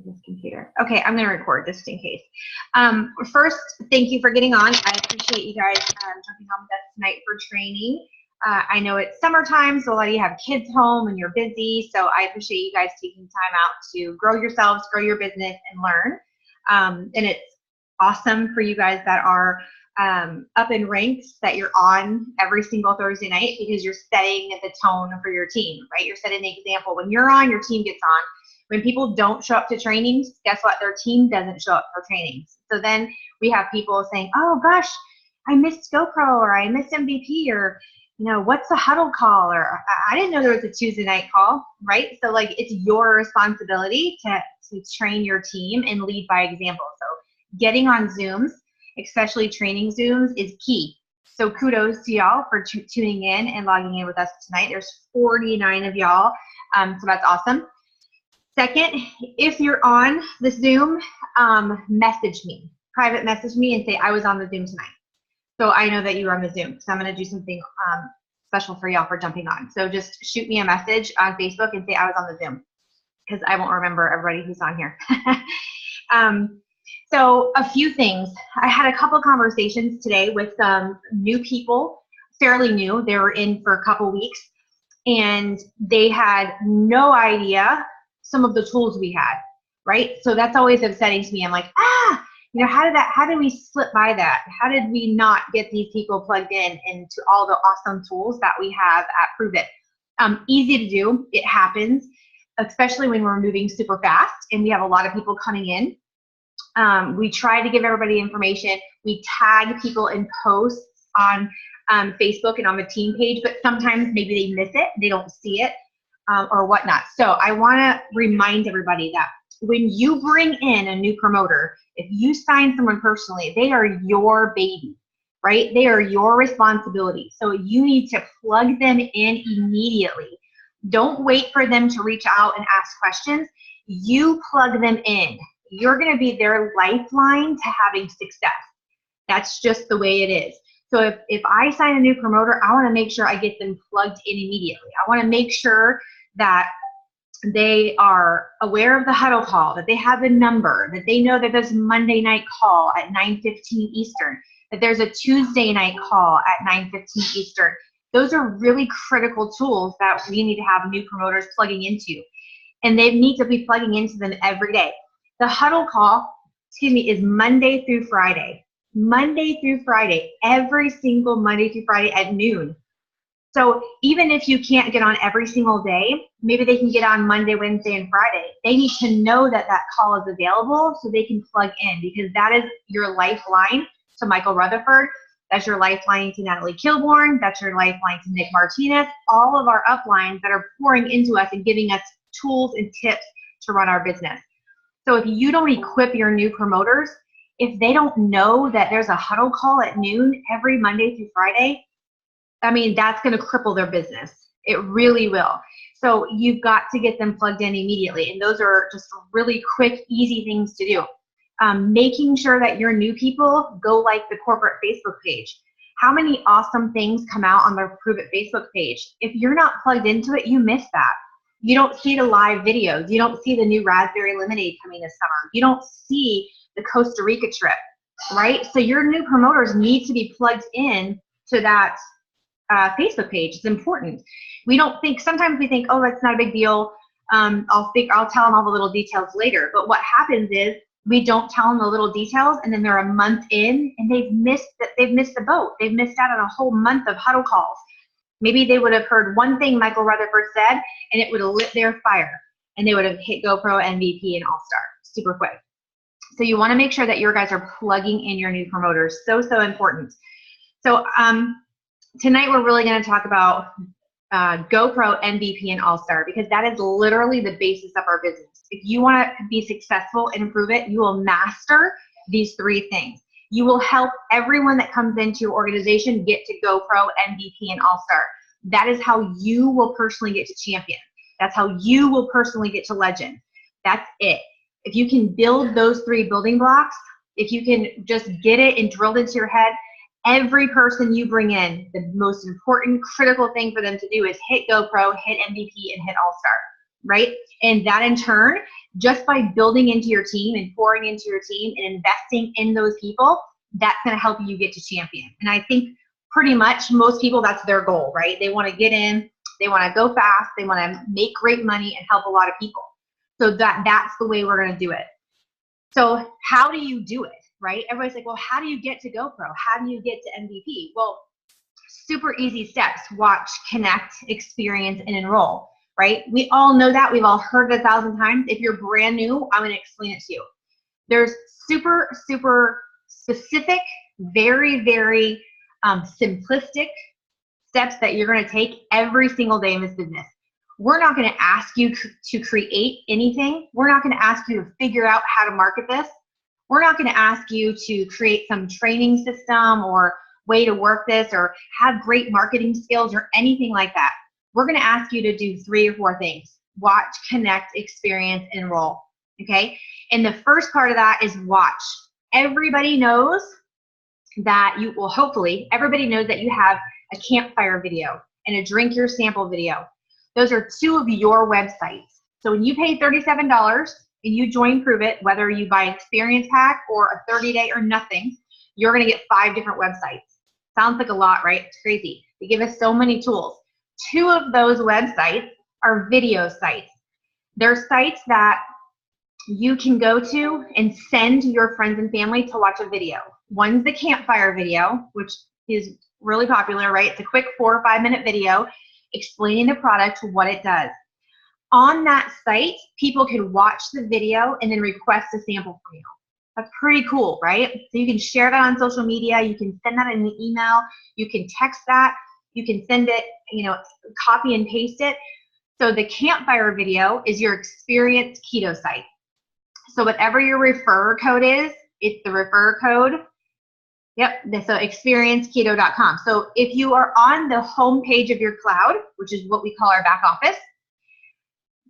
this computer. Okay, I'm going to record just in case. First, thank you for getting on. I appreciate you guys jumping on with us tonight for training. I know it's summertime, so a lot of you have kids home and you're busy, so I appreciate you guys taking time out to grow yourselves, grow your business, and learn. And it's awesome for you guys that are up in ranks that you're on every single Thursday night, because you're setting the tone for your team, right? You're setting the example. When you're on, your team gets on. When people don't show up to trainings, guess what? Their team doesn't show up for trainings. So then we have people saying, oh gosh, I missed GoPro, or I missed MVP, or what's the huddle call, or I didn't know there was a Tuesday night call, right? So like, it's your responsibility to train your team and lead by example. So getting on Zooms, especially training Zooms, is key. So kudos to y'all for tuning in and logging in with us tonight. There's 49 of y'all, so that's awesome. Second, if you're on the Zoom, message me, private message me and say, I was on the Zoom tonight. So I know that you were on the Zoom. So I'm going to do something special for y'all for jumping on. So just shoot me a message on Facebook and say I was on the Zoom, because I won't remember everybody who's on here. So a few things. I had a couple conversations today with some new people, fairly new. They were in for a couple weeks, and they had no idea some of the tools we had, right? So that's always upsetting to me. I'm like, how did we slip by that? How did we not get these people plugged in into all the awesome tools that we have at Prove It? Easy to do, it happens, especially when we're moving super fast and we have a lot of people coming in. We try to give everybody information. We tag people in posts on Facebook and on the team page, but sometimes maybe they miss it, they don't see it, or whatnot. So I wanna remind everybody that when you bring in a new promoter, if you sign someone personally, they are your baby, right? They are your responsibility. So you need to plug them in immediately. Don't wait for them to reach out and ask questions. You plug them in. You're gonna be their lifeline to having success. That's just the way it is. So if I sign a new promoter, I wanna make sure I get them plugged in immediately. I wanna make sure that they are aware of the huddle call, that they have the number, that they know that there's a Monday night call at 9:15 Eastern, that there's a Tuesday night call at 9:15 Eastern. Those are really critical tools that we need to have new promoters plugging into, and they need to be plugging into them every day. The huddle call, is Monday through Friday. Monday through Friday, every single Monday through Friday at noon. So even if you can't get on every single day, maybe they can get on Monday, Wednesday, and Friday. They need to know that that call is available so they can plug in, because that is your lifeline to Michael Rutherford. That's your lifeline to Natalie Kilborn. That's your lifeline to Nick Martinez. All of our uplines that are pouring into us and giving us tools and tips to run our business. So if you don't equip your new promoters, if they don't know that there's a huddle call at noon every Monday through Friday, I mean, that's going to cripple their business. It really will. So you've got to get them plugged in immediately. And those are just really quick, easy things to do. Making sure that your new people go like the corporate Facebook page. How many awesome things come out on the Prove It Facebook page? If you're not plugged into it, you miss that. You don't see the live videos. You don't see the new raspberry lemonade coming this summer. You don't see the Costa Rica trip, right? So your new promoters need to be plugged in to that Facebook page. It's important. Sometimes we think, oh, that's not a big deal. I'll tell them all the little details later. But what happens is we don't tell them the little details, and then they're a month in and they've missed the boat. They've missed out on a whole month of huddle calls. Maybe they would have heard one thing Michael Rutherford said and it would have lit their fire, and they would have hit GoPro, MVP, and All-Star super quick. So you want to make sure that your guys are plugging in your new promoters. So important. So tonight we're really going to talk about GoPro, MVP, and All-Star, because that is literally the basis of our business. If you want to be successful and improve it, you will master these three things. You will help everyone that comes into your organization get to GoPro, MVP, and All-Star. That is how you will personally get to champion. That's how you will personally get to legend. That's it. If you can build those three building blocks, if you can just get it and drilled into your head, every person you bring in, the most important critical thing for them to do is hit GoPro, hit MVP, and hit All-Star. right? And that in turn, just by building into your team and pouring into your team and investing in those people, that's going to help you get to champion. And I think pretty much most people, that's their goal, right? They want to get in, they want to go fast, they want to make great money and help a lot of people. So that's the way we're going to do it. So how do you do it, right? Everybody's like, well, how do you get to GoPro? How do you get to MVP? Well, super easy steps: watch, connect, experience, and enroll, right? We all know that. We've all heard it 1,000 times. If you're brand new, I'm going to explain it to you. There's super, super specific, very, very simplistic steps that you're going to take every single day in this business. We're not going to ask you to create anything. We're not going to ask you to figure out how to market this. We're not going to ask you to create some training system or way to work this or have great marketing skills or anything like that. We're going to ask you to do 3 or 4 things: watch, connect, experience, enroll. Okay? And the first part of that is watch. Everybody knows that you, well, hopefully everybody knows that you have a campfire video and a drink your sample video. Those are 2 of your websites. So when you pay $37 and you join Prove It, whether you buy an experience pack or a 30-day or nothing, you're going to get 5 different websites. Sounds like a lot, right? It's crazy. They give us so many tools. 2 of those websites are video sites. They're sites that you can go to and send your friends and family to watch a video. One's the Campfire video, which is really popular, right? It's a quick 4 or 5 minute video explaining the product, what it does. On that site, people can watch the video and then request a sample from you. That's pretty cool, right? So you can share that on social media. You can send that in an email. You can text that. You can send it, copy and paste it. So the Campfire video is your experience keto site. So whatever your referrer code is, it's the referrer code. Yep, so experienceketo.com. So if you are on the home page of your cloud, which is what we call our back office,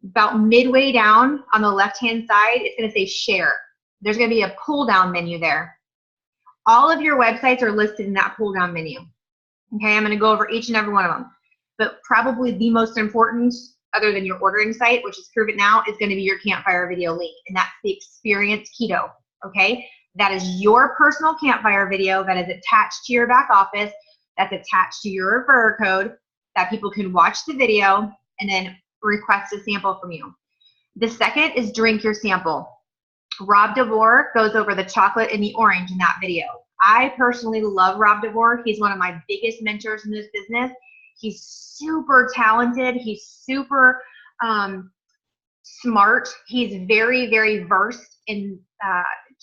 about midway down on the left-hand side, it's going to say share. There's going to be a pull-down menu there. All of your websites are listed in that pull-down menu. Okay, I'm going to go over each and every one of them. But probably the most important, other than your ordering site, which is Prove It Now, is going to be your Campfire video link, and that's the Experience Keto. Okay, that is your personal Campfire video that is attached to your back office, that's attached to your referrer code, that people can watch the video and then request a sample from you. The second is Drink Your Sample. Rob Devore goes over the chocolate and the orange in that video. I personally love Rob Devore. He's one of my biggest mentors in this business. He's super talented. He's super smart. He's very, very versed in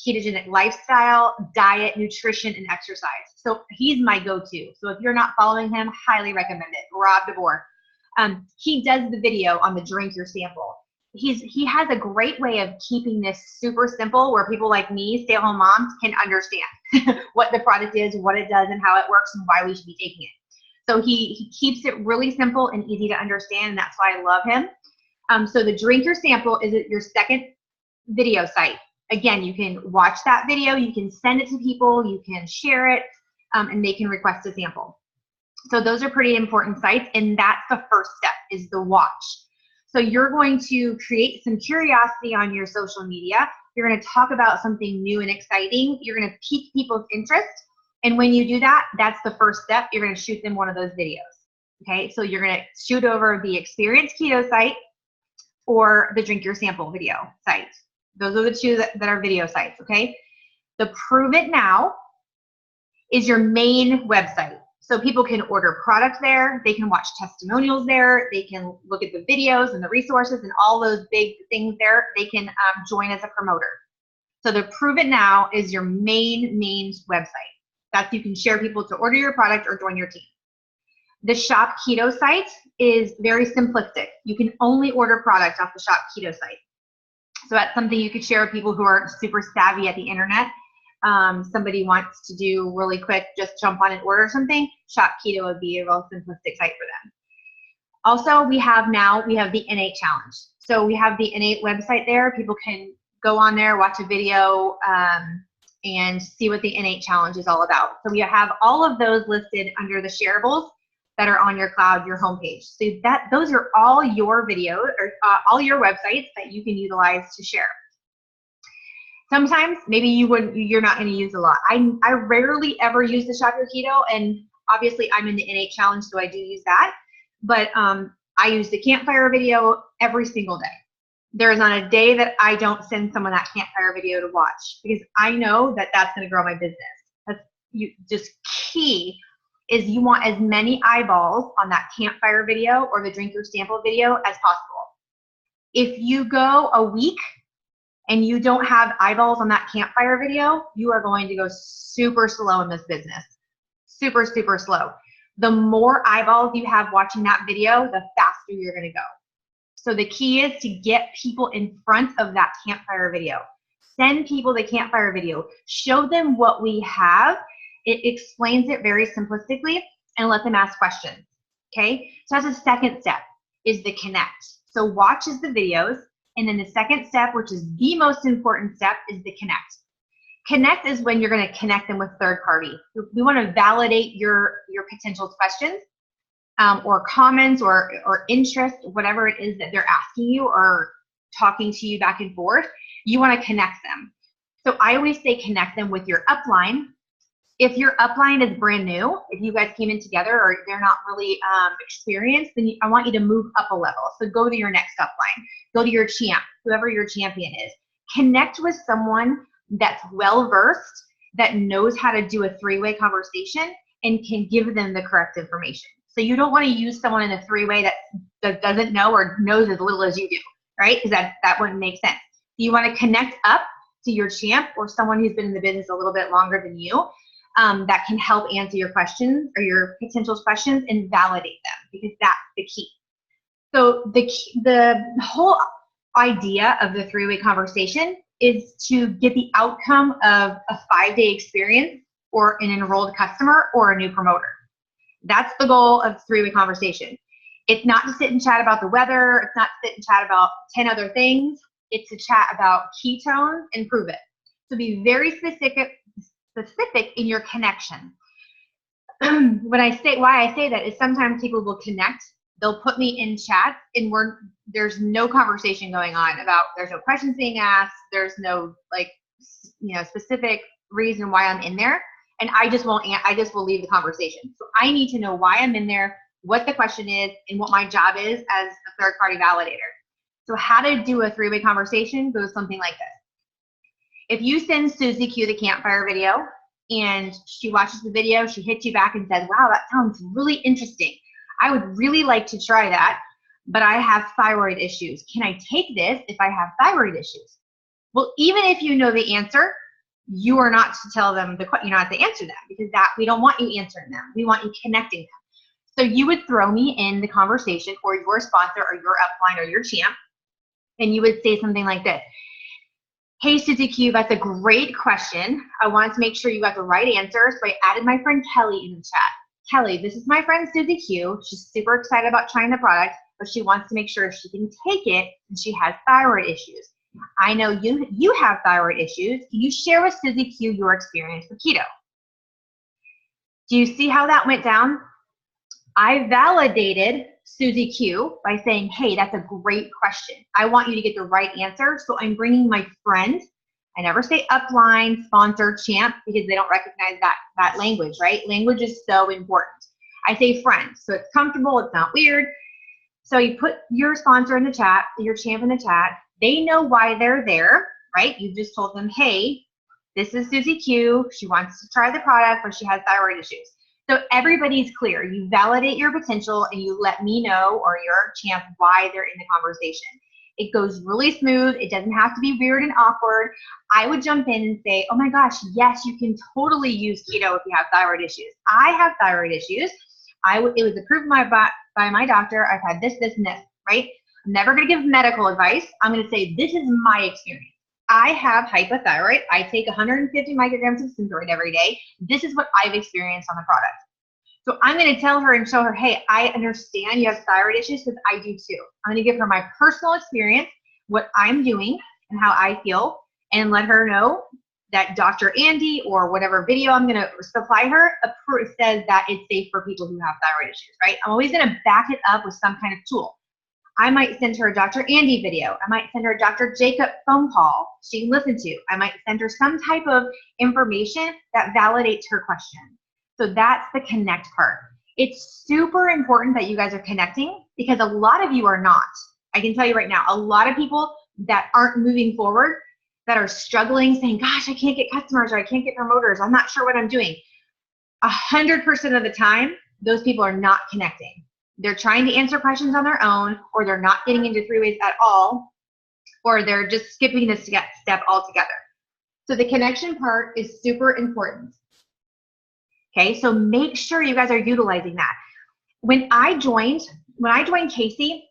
ketogenic lifestyle, diet, nutrition, and exercise. So he's my go-to. So if you're not following him, highly recommend it. Rob Devore. He does the video on the Drink Your Sample. He has a great way of keeping this super simple where people like me, stay-at-home moms, can understand what the product is, what it does, and how it works, and why we should be taking it. So he keeps it really simple and easy to understand, and that's why I love him. So the Drink Your Sample is your second video site. Again, you can watch that video, you can send it to people, you can share it, and they can request a sample. So those are pretty important sites, and that's the first step, is the watch. So you're going to create some curiosity on your social media. You're going to talk about something new and exciting. You're going to pique people's interest. And when you do that, that's the first step. You're going to shoot them one of those videos. Okay, so you're going to shoot over the Experience Keto site or the Drink Your Sample video site. Those are the 2 that are video sites, okay? The Prove It Now is your main website. So people can order product there, they can watch testimonials there, they can look at the videos and the resources and all those big things there. They can join as a promoter. So the Prove It Now is your main website. That's you can share people to order your product or join your team. The Shop Keto site is very simplistic. You can only order product off the Shop Keto site. So that's something you could share with people who aren't super savvy at the internet. Somebody wants to do really quick, just jump on and order something, Shop Keto would be a real simplistic site for them. Also, we have the Innate Challenge. So we have the Innate website there. People can go on there, watch a video, and see what the Innate Challenge is all about. So we have all of those listed under the shareables. that are on your cloud, your homepage. So those are all your videos or all your websites that you can utilize to share. Sometimes maybe you're not going to use a lot. I rarely ever use the Shop Your Keto, and obviously I'm in the N8 challenge, so I do use that. But I use the Campfire video every single day. There is not a day that I don't send someone that Campfire video to watch, because I know that that's going to grow my business. That's just key is you want as many eyeballs on that Campfire video or the drink your sample video as possible. If you go a week and you don't have eyeballs on that Campfire video, you are going to go super slow in this business. Super, super slow. The more eyeballs you have watching that video, the faster you're going to go. So the key is to get people in front of that Campfire video. Send people the Campfire video. Show them what we have. It explains it very simplistically, and let them ask questions. Okay? So that's the second step, is the connect. So watch the videos, and then the second step, which is the most important step, is the connect. Connect is when you're going to connect them with third party. We want to validate your potential questions or comments or interest, whatever it is that they're asking you or talking to you back and forth. You want to connect them. So I always say connect them with your upline. If your upline is brand new, if you guys came in together or they're not really experienced, then I want you to move up a level. So go to your next upline. Go to your champ, whoever your champion is. Connect with someone that's well-versed, that knows how to do a three-way conversation and can give them the correct information. So you don't want to use someone in a three-way that doesn't know or knows as little as you do, right? Because that wouldn't make sense. You want to connect up to your champ or someone who's been in the business a little bit longer than you, that can help answer your questions or your potential questions and validate them, because that's the key. So the whole idea of the three-way conversation is to get the outcome of a 5-day experience or an enrolled customer or a new promoter. That's the goal of three-way conversation. It's not to sit and chat about the weather. It's not to sit and chat about 10 other things. It's to chat about ketones and prove it. So be very specific in your connection. Why I say that is sometimes people will connect. They'll put me in chats and there's no conversation going on about, there's no questions being asked. There's no specific reason why I'm in there. And I just will leave the conversation. So I need to know why I'm in there, what the question is, and what my job is as a third party validator. So how to do a three-way conversation goes something like this. If you send Susie Q the Campfire video and she watches the video, she hits you back and says, wow, that sounds really interesting. I would really like to try that, but I have thyroid issues. Can I take this if I have thyroid issues? Well, even if you know the answer, you are not to tell them you're not to answer them, because we don't want you answering them. We want you connecting them. So you would throw me in the conversation, or your sponsor or your upline or your champ, and you would say something like this. Hey, Susie Q, that's a great question. I wanted to make sure you got the right answer, so I added my friend Kelly in the chat. Kelly, this is my friend Susie Q. She's super excited about trying the product, but she wants to make sure she can take it, and she has thyroid issues. I know you have thyroid issues. Can you share with Susie Q your experience with keto? Do you see how that went down? I validated Susie Q by saying, hey, that's a great question. I want you to get the right answer, so I'm bringing my friend. I never say upline, sponsor, champ, because they don't recognize that language, right? Language is so important. I say friend, so it's comfortable, it's not weird. So you put your sponsor in the chat, your champ in the chat. They know why they're there, right? You just told them, hey, this is Susie Q. She wants to try the product, but she has thyroid issues. So everybody's clear. You validate your potential and you let me know, or your champ, why they're in the conversation. It goes really smooth. It doesn't have to be weird and awkward. I would jump in and say, oh my gosh, yes, you can totally use keto if you have thyroid issues. I have thyroid issues. It was approved by my doctor. I've had this, and this, right? I'm never going to give medical advice. I'm going to say, this is my experience. I have hypothyroid. I take 150 micrograms of Synthroid every day. This is what I've experienced on the product. So I'm going to tell her and show her, hey, I understand you have thyroid issues, because I do too. I'm going to give her my personal experience, what I'm doing and how I feel, and let her know that Dr. Andy or whatever video I'm going to supply her says that it's safe for people who have thyroid issues, right? I'm always going to back it up with some kind of tool. I might send her a Dr. Andy video. I might send her a Dr. Jacob phone call she can listen to. I might send her some type of information that validates her question. So that's the connect part. It's super important that you guys are connecting because a lot of you are not. I can tell you right now, a lot of people that aren't moving forward, that are struggling, saying, gosh, I can't get customers or I can't get promoters. I'm not sure what I'm doing. 100% of the time, those people are not connecting. They're trying to answer questions on their own, or they're not getting into three-ways at all, or they're just skipping this step altogether. So the connection part is super important. Okay, so make sure you guys are utilizing that. When I joined Casey,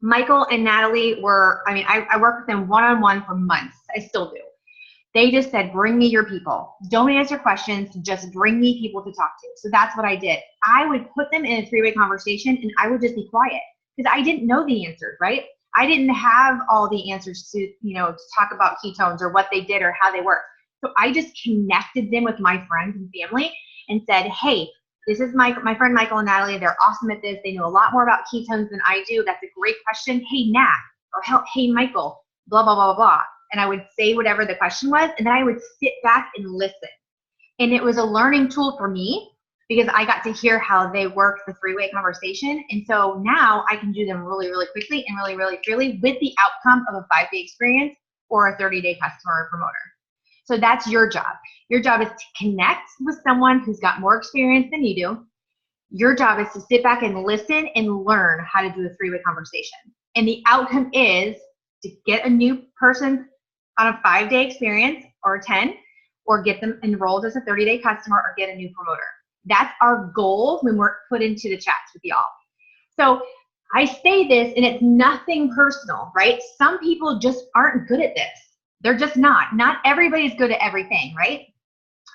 Michael and Natalie were, I worked with them one-on-one for months. I still do. They just said, bring me your people. Don't answer questions, just bring me people to talk to. So that's what I did. I would put them in a three-way conversation and I would just be quiet because I didn't know the answers, right? I didn't have all the answers to, to talk about ketones or what they did or how they work. So I just connected them with my friends and family and said, hey, this is my friend Michael and Natalie. They're awesome at this. They know a lot more about ketones than I do. That's a great question. Hey, Nat, or hey, Michael, blah, blah, blah, blah. And I would say whatever the question was, and then I would sit back and listen. And it was a learning tool for me because I got to hear how they work the three-way conversation. And so now I can do them really, really quickly and really, really freely with the outcome of a 5-day experience or a 30-day customer or promoter. So that's your job. Your job is to connect with someone who's got more experience than you do. Your job is to sit back and listen and learn how to do a three-way conversation. And the outcome is to get a new person on a 5-day experience or 10, or get them enrolled as a 30-day customer or get a new promoter. That's our goal when we're put into the chats with y'all. So I say this and it's nothing personal, right? Some people just aren't good at this. They're just not. Not everybody's good at everything, right?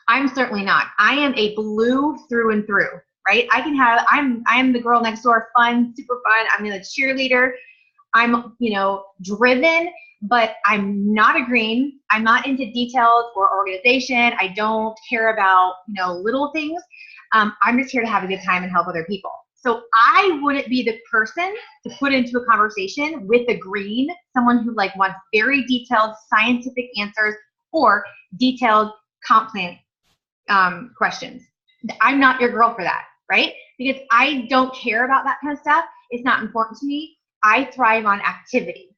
I'm certainly not. I am a blue through and through, right? I am the girl next door, fun, super fun. I'm a cheerleader. I'm, driven, but I'm not a green. I'm not into details or organization. I don't care about, little things. I'm just here to have a good time and help other people. So I wouldn't be the person to put into a conversation with a green, someone who wants very detailed scientific answers or detailed comp plan questions. I'm not your girl for that, right? Because I don't care about that kind of stuff. It's not important to me. I thrive on activity.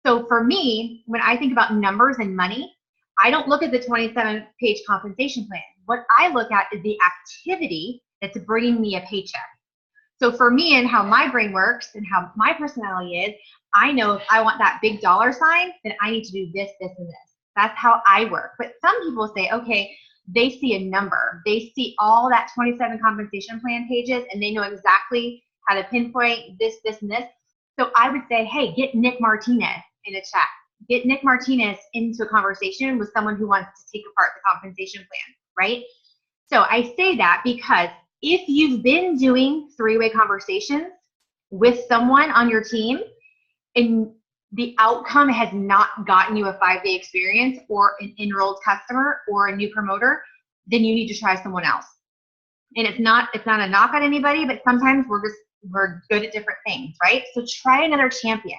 So for me, when I think about numbers and money, I don't look at the 27-page compensation plan. What I look at is the activity that's bringing me a paycheck. So for me and how my brain works and how my personality is, I know if I want that big dollar sign, then I need to do this, this, and this. That's how I work. But some people say, okay, they see a number. They see all that 27 compensation plan pages and they know exactly how to pinpoint this, this, and this. So I would say, hey, get Nick Martinez in a chat. Get Nick Martinez into a conversation with someone who wants to take apart the compensation plan, right? So I say that because if you've been doing three-way conversations with someone on your team and the outcome has not gotten you a 5-day experience or an enrolled customer or a new promoter, then you need to try someone else. And it's not a knock on anybody, but sometimes we're good at different things, right? So try another champion.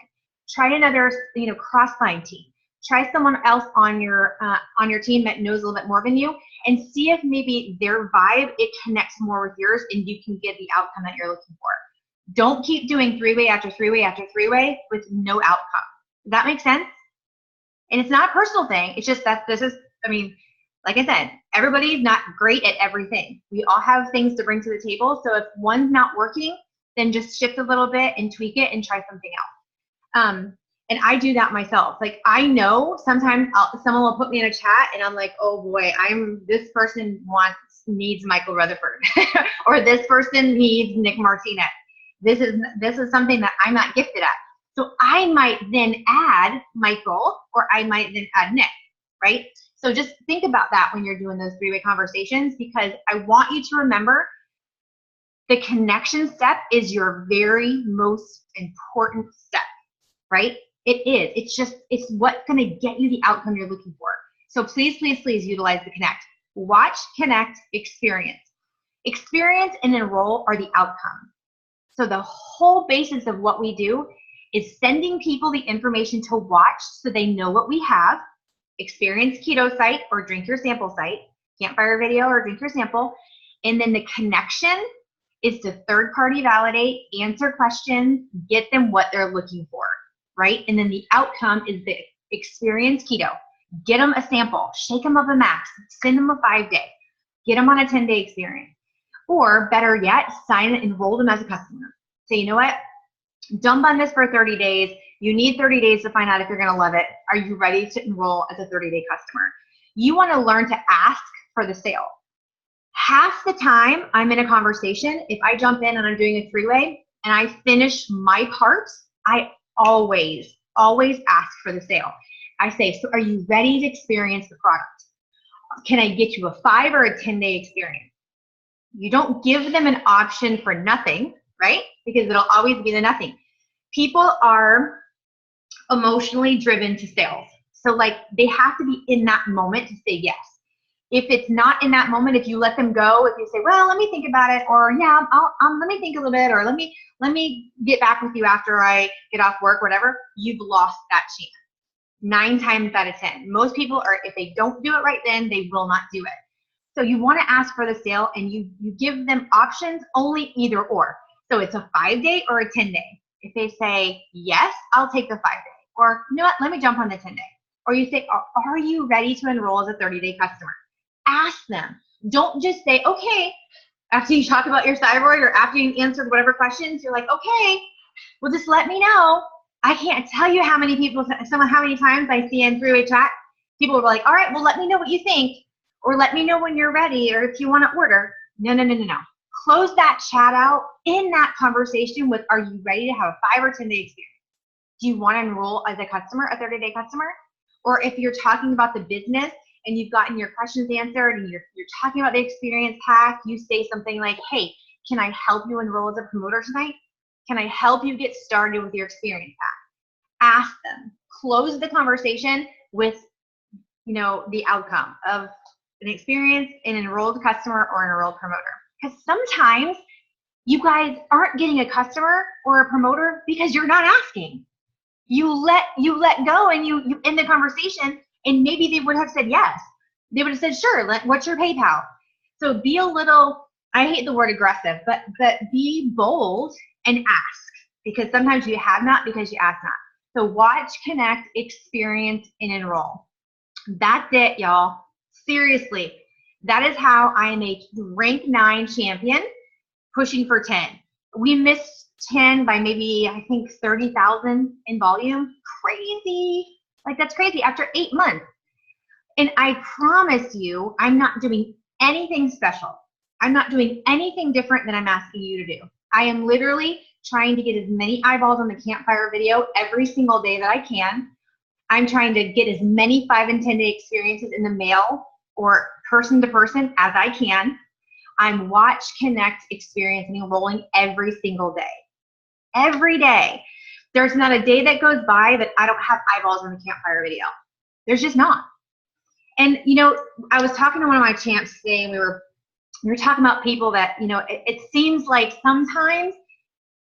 Try another, cross-line team. Try someone else on your team that knows a little bit more than you, and see if maybe their vibe, it connects more with yours, and you can get the outcome that you're looking for. Don't keep doing three-way after three-way after three-way with no outcome. Does that make sense? And it's not a personal thing. It's just that like I said, everybody's not great at everything. We all have things to bring to the table. So if one's not working, then just shift a little bit and tweak it and try something else. And I do that myself. I know sometimes someone will put me in a chat and I'm like, oh boy, this person needs Michael Rutherford or this person needs Nick Martinez. This is something that I'm not gifted at. So I might then add Michael or I might then add Nick, right? So just think about that when you're doing those three-way conversations, because I want you to remember the connection step is your very most important step, right? It is. It's what's going to get you the outcome you're looking for. So please, please, please utilize the connect. Watch, connect, experience. Experience and enroll are the outcome. So the whole basis of what we do is sending people the information to watch so they know what we have. Experience keto site or drink your sample site, Campfire video or drink your sample. And then the connection is to third party validate, answer questions, get them what they're looking for, right? And then the outcome is the experience keto. Get them a sample, shake them up a max, send them a 5-day, get them on a 10-day experience. Or better yet, sign and enroll them as a customer. Say, you know what? Jump on this for 30 days. You need 30 days to find out if you're gonna love it. Are you ready to enroll as a 30-day customer? You wanna learn to ask for the sale. Half the time I'm in a conversation, if I jump in and I'm doing a three-way and I finish my part, I always ask for the sale. I say, so are you ready to experience the product? Can I get you a 5 or a 10-day experience? You don't give them an option for nothing, right? Because it'll always be the nothing. People are emotionally driven to sales. So like they have to be in that moment to say yes. If it's not in that moment, if you let them go, if you say, well, let me think about it, or yeah, let me think a little bit, or let me get back with you after I get off work, whatever, you've lost that chance. 9 times out of 10. Most people are, if they don't do it right then, they will not do it. So you want to ask for the sale and you give them options, only either or. So it's a 5-day or a 10-day. If they say, yes, I'll take the 5-day. Or, you know what, let me jump on the 10-day. Or you say, are you ready to enroll as a 30-day customer? Ask them. Don't just say, okay, after you talk about your thyroid or after you answered whatever questions, you're like, okay, well, just let me know. I can't tell you how many people, how many times I see in three-way chat, people are like, all right, well, let me know what you think. Or let me know when you're ready, or if you want to order. No. Close that chat out in that conversation with, are you ready to have a 5 or 10-day experience? Do you want to enroll as a customer, a 30-day customer? Or if you're talking about the business and you've gotten your questions answered and you're talking about the experience hack, you say something like, hey, can I help you enroll as a promoter tonight? Can I help you get started with your experience hack? Ask them. Close the conversation with, the outcome of an experienced, an enrolled customer or an enrolled promoter. Because sometimes you guys aren't getting a customer or a promoter because you're not asking. You let go and you end the conversation, and maybe they would have said yes. They would have said, sure, what's your PayPal? So be a little, I hate the word aggressive, but be bold and ask, because sometimes you have not because you ask not. So watch, connect, experience, and enroll. That's it, y'all. Seriously, that is how I am a rank 9 champion pushing for 10. We missed 10 by maybe, I think, 30,000 in volume. Crazy. Like, that's crazy after 8 months. And I promise you, I'm not doing anything special. I'm not doing anything different than I'm asking you to do. I am literally trying to get as many eyeballs on the Campfire video every single day that I can. I'm trying to get as many 5 and 10-day experiences in the mail or person to person as I can. I'm watch, connect, experience, and enrolling every single day. Every day. There's not a day that goes by that I don't have eyeballs on the Campfire video. There's just not. And I was talking to one of my champs today, and we were talking about people that, it seems like sometimes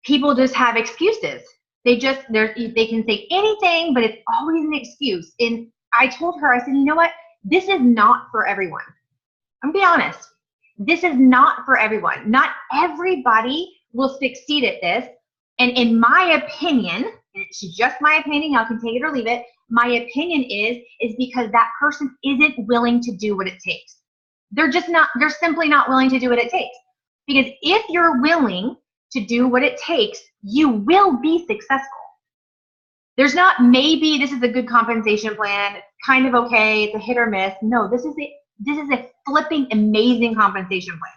people just have excuses. They can say anything, but it's always an excuse. And I told her, I said, you know what? This is not for everyone. I'm gonna be honest. This is not for everyone. Not everybody will succeed at this. And in my opinion, and it's just my opinion, y'all can take it or leave it, my opinion is because that person isn't willing to do what it takes. They're simply not willing to do what it takes. Because if you're willing to do what it takes, you will be successful. There's not maybe this is a good compensation plan, kind of okay, it's a hit or miss. No, this is a flipping amazing compensation plan.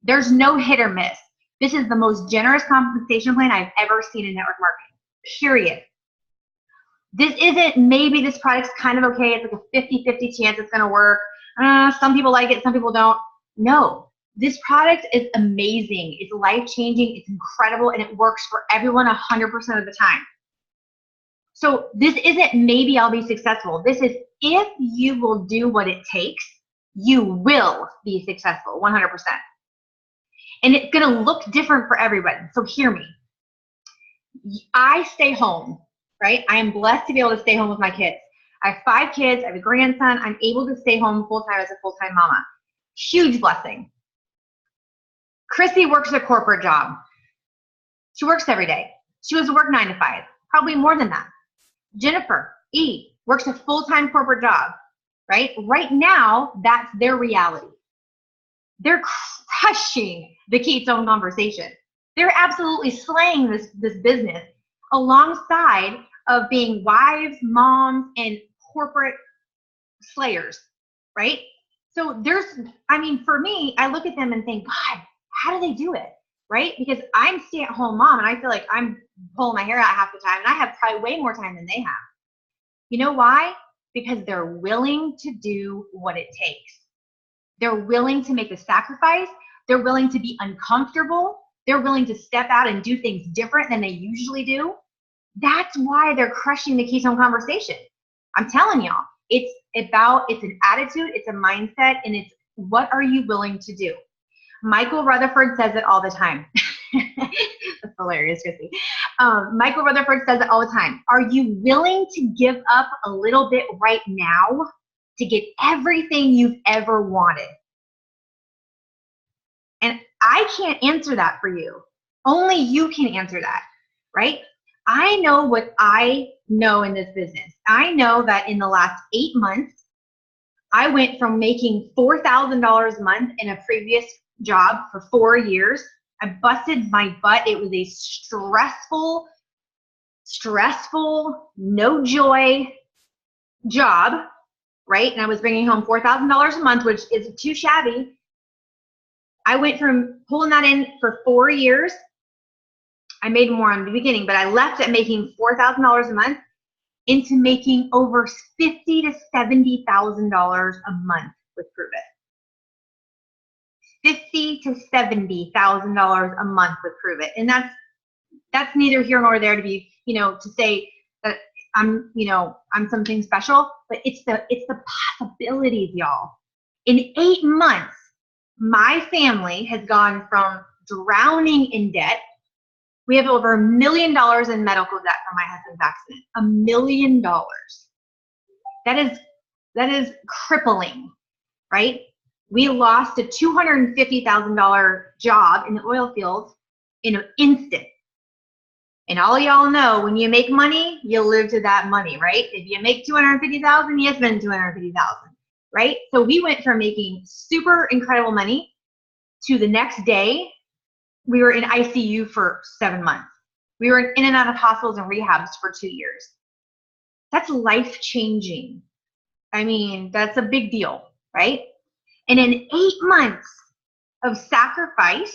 There's no hit or miss. This is the most generous compensation plan I've ever seen in network marketing, period. This isn't maybe this product's kind of okay, it's like a 50-50 chance it's gonna work. Some people like it, some people don't. No, this product is amazing. It's life-changing, it's incredible, and it works for everyone 100% of the time. So this isn't maybe I'll be successful. This is if you will do what it takes, you will be successful 100%. And it's going to look different for everybody. So hear me. I stay home, right? I am blessed to be able to stay home with my kids. I have 5 kids. I have a grandson. I'm able to stay home full-time as a full-time mama. Huge blessing. Chrissy works a corporate job. She works every day. She goes to work 9 to 5, probably more than that. Jennifer, works a full-time corporate job, right? Right now, that's their reality. They're crushing the ketone conversation. They're absolutely slaying this business alongside of being wives, moms, and corporate slayers, right? So for me, I look at them and think, God, how do they do it, right? Because I'm a stay-at-home mom, and I feel like I'm pulling my hair out half the time, and I have probably way more time than they have. You know why? Because they're willing to do what it takes. They're willing to make a sacrifice. They're willing to be uncomfortable. They're willing to step out and do things different than they usually do. That's why they're crushing the ketone conversation. I'm telling y'all, it's an attitude, it's a mindset, and it's what are you willing to do? Michael Rutherford says it all the time. That's hilarious, Chrissy. Michael Rutherford says it all the time. Are you willing to give up a little bit right now to get everything you've ever wanted? And I can't answer that for you. Only you can answer that, right? I know what I know in this business. I know that in the last 8 months, I went from making $4,000 a month in a previous job for 4 years. I busted my butt. It was a stressful, no joy job, right? And I was bringing home $4,000 a month, which is too shabby. I went from pulling that in for 4 years. I made more in the beginning, but I left at making $4,000 a month into making over $50,000 to $70,000 a month with Prove It. $50,000 to $70,000 a month with Prove It, and that's neither here nor there to be, to say that I'm something special, but it's the possibilities, y'all. In 8 months, my family has gone from drowning in debt. We have over $1 million in medical debt from my husband's accident. $1 million. That is crippling, right? We lost a $250,000 job in the oil fields in an instant. And all y'all know, when you make money, you live to that money, right? If you make $250,000, you spend $250,000, right? So we went from making super incredible money to the next day, we were in ICU for 7 months. We were in and out of hospitals and rehabs for 2 years. That's life-changing. I mean, that's a big deal, right? And in 8 months of sacrifice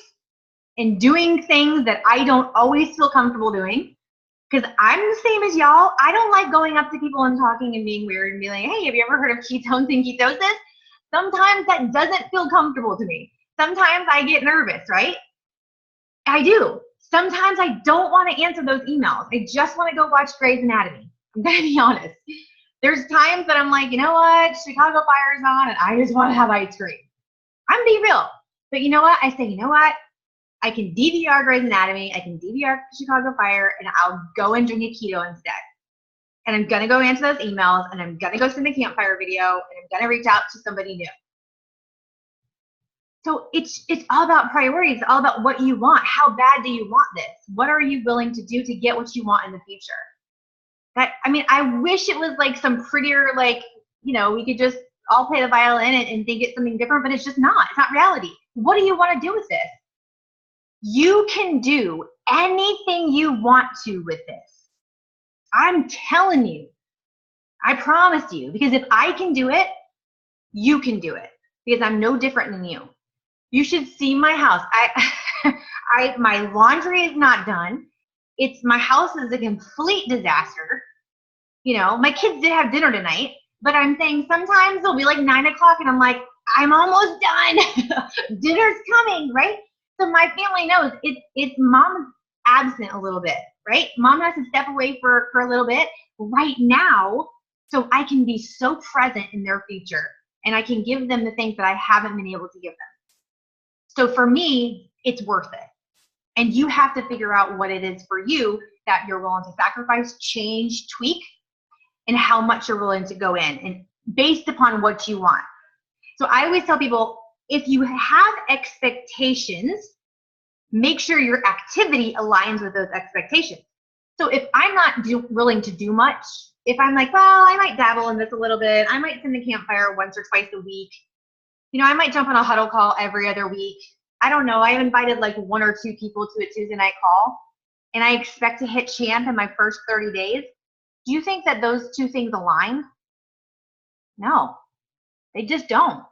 and doing things that I don't always feel comfortable doing, because I'm the same as y'all. I don't like going up to people and talking and being weird and being like, hey, have you ever heard of ketones and ketosis? Sometimes that doesn't feel comfortable to me. Sometimes I get nervous, right? I do. Sometimes I don't want to answer those emails. I just want to go watch Grey's Anatomy. I'm going to be honest. There's times that I'm like, you know what? Chicago Fire's on and I just want to have ice cream. I'm being real. But you know what? I say, you know what? I can DVR Grey's Anatomy. I can DVR Chicago Fire, and I'll go and drink a keto instead. And I'm going to go answer those emails, and I'm going to go send a Campfire video, and I'm going to reach out to somebody new. So it's all about priorities. It's all about what you want. How bad do you want this? What are you willing to do to get what you want in the future? I wish it was like some prettier, we could just all play the violin and think it's something different, but it's just not. It's not reality. What do you want to do with this? You can do anything you want to with this. I'm telling you. I promise you. Because if I can do it, you can do it. Because I'm no different than you. You should see my house. My laundry is not done. My house is a complete disaster. My kids did have dinner tonight, but I'm saying sometimes it'll be like 9 o'clock and I'm like, I'm almost done. Dinner's coming, right? So my family knows it's mom's absent a little bit, right? Mom has to step away for a little bit, right now so I can be so present in their future and I can give them the things that I haven't been able to give them. So for me, it's worth it. And you have to figure out what it is for you that you're willing to sacrifice, change, tweak, and how much you're willing to go in, and based upon what you want. So I always tell people, if you have expectations, make sure your activity aligns with those expectations. So if I'm not willing to do much, if I'm like, well, I might dabble in this a little bit, I might send the campfire once or twice a week, you know, I might jump on a huddle call every other week. I don't know, I've invited like 1 or 2 people to a Tuesday night call, and I expect to hit champ in my first 30 days. Do you think that those two things align? No, they just don't,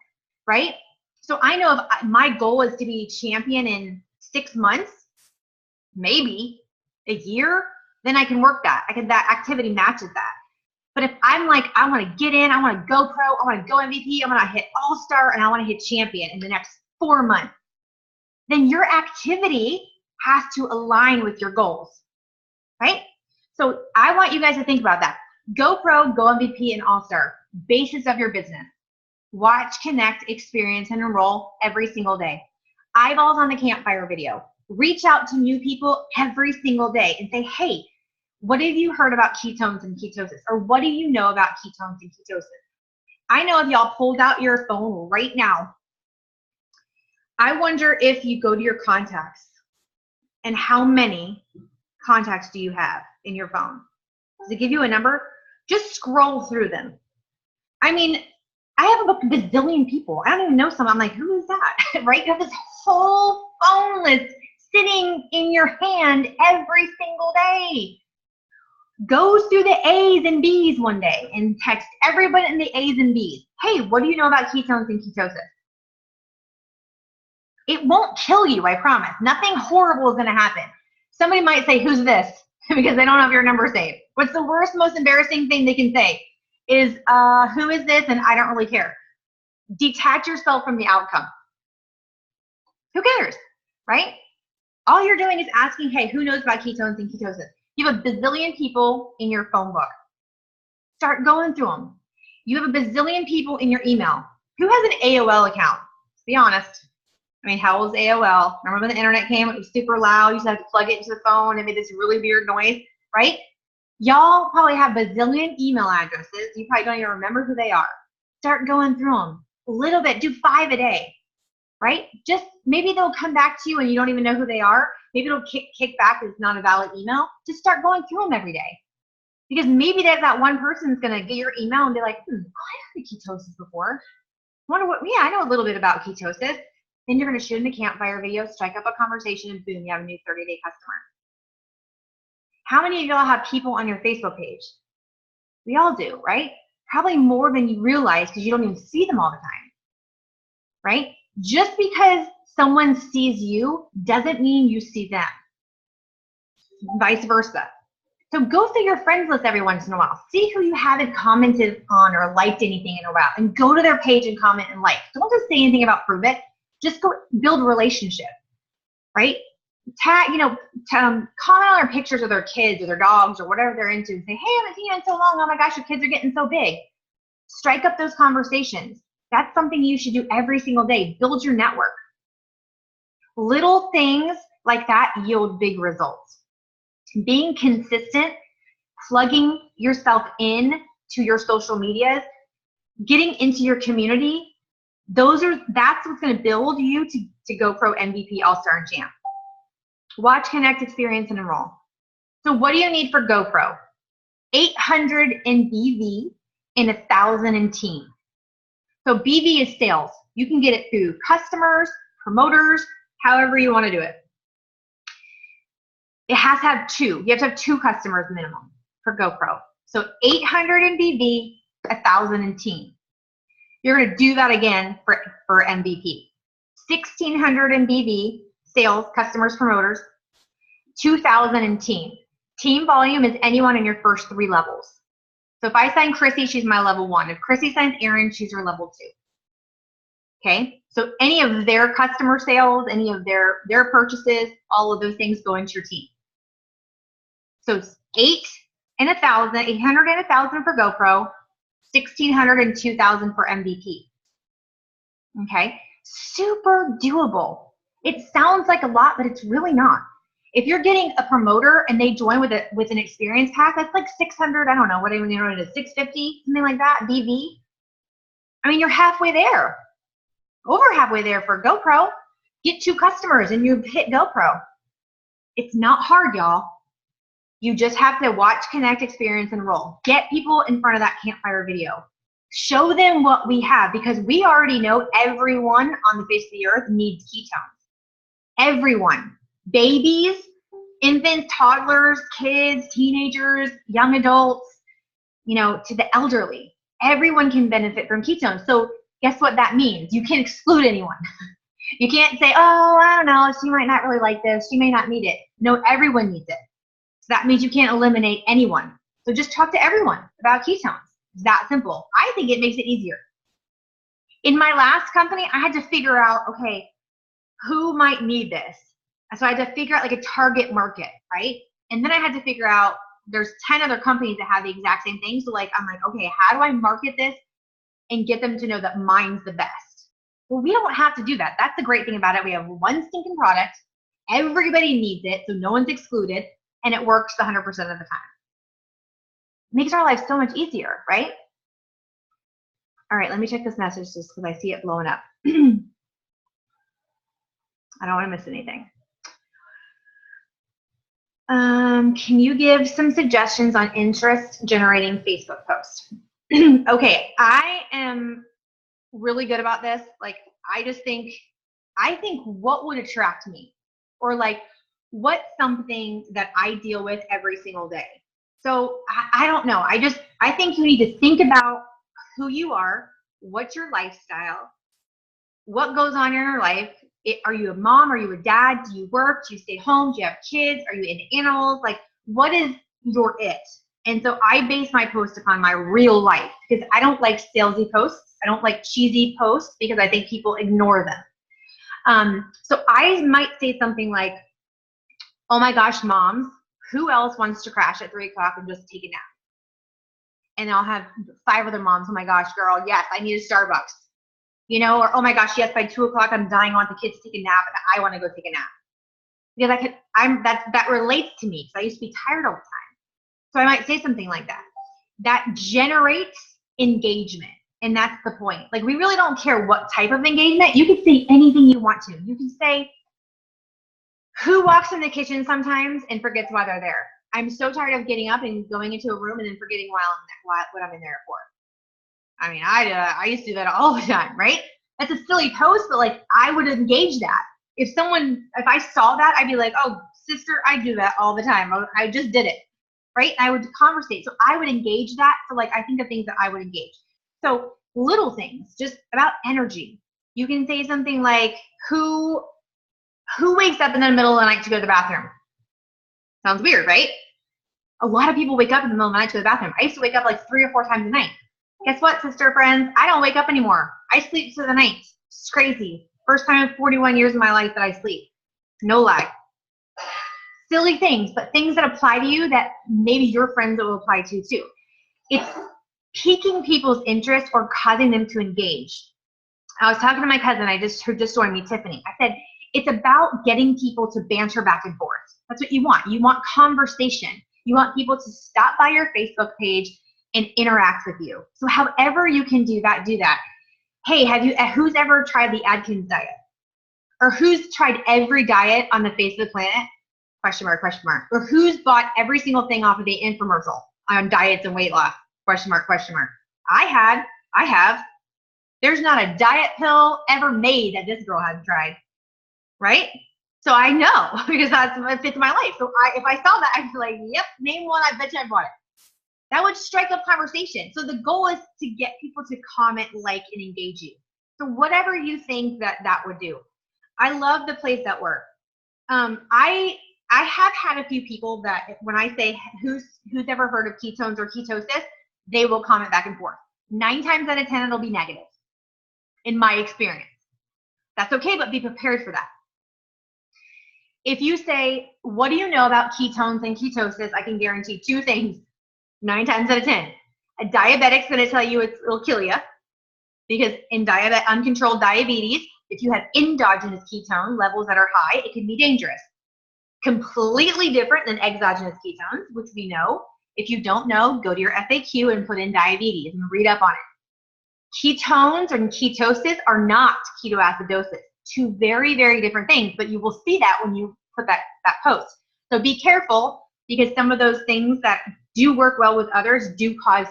right? So I know if my goal is to be champion in 6 months, maybe a year, then I can work that. That activity matches that. But if I'm like, I want to get in, I want to go pro, I want to go MVP, I want to hit all-star, and I want to hit champion in the next 4 months, then your activity has to align with your goals, right? So I want you guys to think about that. Go pro, go MVP, and all-star. Basis of your business. Watch, connect, experience, and enroll every single day. Eyeballs on the campfire video. Reach out to new people every single day and say, hey, what have you heard about ketones and ketosis? Or what do you know about ketones and ketosis? I know if y'all pulled out your phone right now, I wonder if you go to your contacts and how many contacts do you have in your phone? Does it give you a number? Just scroll through them. I mean, I have a bazillion people. I don't even know some. I'm like, who is that? Right? You have this whole phone list sitting in your hand every single day. Go through the A's and B's one day and text everybody in the A's and B's. Hey, what do you know about ketones and ketosis? It won't kill you, I promise. Nothing horrible is going to happen. Somebody might say, who's this? Because they don't have your number saved. What's the worst, most embarrassing thing they can say is, who is this? And I don't really care. Detach yourself from the outcome. Who cares, right? All you're doing is asking, hey, who knows about ketones and ketosis? You have a bazillion people in your phone book. Start going through them. You have a bazillion people in your email. Who has an AOL account? Let's be honest. I mean, how old is AOL? Remember when the internet came? It was super loud. You used to have to plug it into the phone. It made this really weird noise, right? Y'all probably have bazillion email addresses. You probably don't even remember who they are. Start going through them a little bit. Do 5 a day, right? Just maybe they'll come back to you and you don't even know who they are. Maybe it'll kick back as not a valid email. Just start going through them every day. Because maybe that one person's going to get your email and be like, I heard of ketosis before. I wonder what, yeah, I know a little bit about ketosis. Then you're going to shoot in a campfire video, strike up a conversation, and boom, you have a new 30-day customer. How many of y'all have people on your Facebook page? We all do, right? Probably more than you realize because you don't even see them all the time, right? Just because someone sees you doesn't mean you see them. Vice versa. So go through your friends list every once in a while. See who you haven't commented on or liked anything in a while, and go to their page and comment and like. Don't just say anything about prove it. Just go build a relationship, right? Tag, comment on their pictures of their kids or their dogs or whatever they're into and say, hey, I haven't seen you in so long. Oh my gosh, your kids are getting so big. Strike up those conversations. That's something you should do every single day. Build your network. Little things like that yield big results. Being consistent, plugging yourself in to your social medias, getting into your community, that's what's going to build you to go pro, MVP, all-star, and champ. Watch, connect, experience, and enroll. So what do you need for GoPro? 800 in BV and 1,000 in team. So BV is sales. You can get it through customers, promoters, however you want to do it. It has to have 2. You have to have 2 customers minimum for GoPro. So 800 in BV, 1,000 in team. You're going to do that again for MVP. 1,600 in BV, sales, customers, promoters. 2,000 in team. Team volume is anyone in your first 3 levels. So if I sign Chrissy, she's my level 1. If Chrissy signs Aaron, she's her level 2. Okay? So any of their customer sales, any of their purchases, all of those things go into your team. So 8 and 1,000, 800 and 1,000 for GoPro, 1,600 and 2,000 for MVP. Okay, super doable. It sounds like a lot, but it's really not. If you're getting a promoter and they join with an experience pack, that's like 600. I don't know what even it is, 650, something like that. BV. I mean, you're halfway there, over halfway there for GoPro. Get 2 customers and you hit GoPro. It's not hard, y'all. You just have to watch, connect, experience, and roll. Get people in front of that campfire video. Show them what we have, because we already know everyone on the face of the earth needs ketones. Everyone. Babies, infants, toddlers, kids, teenagers, young adults, you know, to the elderly. Everyone can benefit from ketones. So guess what that means? You can't exclude anyone. You can't say, oh, I don't know, she might not really like this. She may not need it. No, everyone needs it. So that means you can't eliminate anyone. So just talk to everyone about ketones. It's that simple. I think it makes it easier. In my last company, I had to figure out, okay, who might need this? So I had to figure out like a target market, right? And then I had to figure out, there's 10 other companies that have the exact same thing. So like, I'm like, okay, how do I market this and get them to know that mine's the best? Well, we don't have to do that. That's the great thing about it. We have one stinking product. Everybody needs it, so no one's excluded, and it works 100% of the time. Makes our life so much easier, right? All right, let me check this message just because I see it blowing up. I don't want to miss anything. Can you give some suggestions on interest generating Facebook posts? Okay, I am really good about this. Like, I think what would attract me, or like what's something that I deal with every single day. So I don't know. I think you need to think about who you are, what's your lifestyle, what goes on in your life. Are you a mom? Are you a dad? Do you work? Do you stay home? Do you have kids? Are you into animals? Like, what is your it? And so I base my post upon my real life, because I don't like salesy posts. I don't like cheesy posts because I think people ignore them. So I might say something like, oh my gosh, moms, who else wants to crash at 3 o'clock and just take a nap? And I'll have 5 other moms, oh my gosh, girl, yes, I need a Starbucks. You know, or oh my gosh, yes, by 2 o'clock I'm dying, I want the kids to take a nap, and I want to go take a nap. Because that relates to me, because I used to be tired all the time. So I might say something like that. That generates engagement, and that's the point. Like, we really don't care what type of engagement. You can say anything you want to. You can say, who walks in the kitchen sometimes and forgets why they're there? I'm so tired of getting up and going into a room and then forgetting what I'm in there for. I mean, I used to do that all the time, right? That's a silly post, but like, I would engage that. If I saw that, I'd be like, oh, sister, I do that all the time. I just did it, right? I would conversate. So I would engage that. So like, I think of things that I would engage. So little things, just about energy. You can say something like, who wakes up in the middle of the night to go to the bathroom? Sounds weird, right? A lot of people wake up in the middle of the night to go to the bathroom. I used to wake up like 3 or 4 times a night. Guess what, sister friends? I don't wake up anymore. I sleep through the night. It's crazy. First time in 41 years of my life that I sleep. No lie. Silly things, but things that apply to you that maybe your friends will apply to too. It's piquing people's interest or causing them to engage. I was talking to my cousin, who just joined me, Tiffany. I said, it's about getting people to banter back and forth. That's what you want. You want conversation. You want people to stop by your Facebook page and interact with you. So however you can do that, do that. Hey, who's ever tried the Atkins diet? Or who's tried every diet on the face of the planet? Question mark, question mark. Or who's bought every single thing off of the infomercial on diets and weight loss? Question mark, question mark. I have. There's not a diet pill ever made that this girl hasn't tried, right? So I know, because that's what fits my life. So if I saw that, I'd be like, yep, name one, I bet you I bought it. That would strike up conversation. So the goal is to get people to comment, like, and engage you. So whatever you think that would do. I love the place that work. I have had a few people that when I say who's ever heard of ketones or ketosis, they will comment back and forth. 9 times out of 10, it'll be negative, in my experience. That's okay, but be prepared for that. If you say, what do you know about ketones and ketosis? I can guarantee 2 things. 9 times out of 10. A diabetic's going to tell you it'll kill you, because in uncontrolled diabetes, if you have endogenous ketone levels that are high, it can be dangerous. Completely different than exogenous ketones, which we know. If you don't know, go to your FAQ and put in diabetes and read up on it. Ketones and ketosis are not ketoacidosis. Two very, very different things, but you will see that when you put that post. So be careful, because some of those things that do work well with others do cause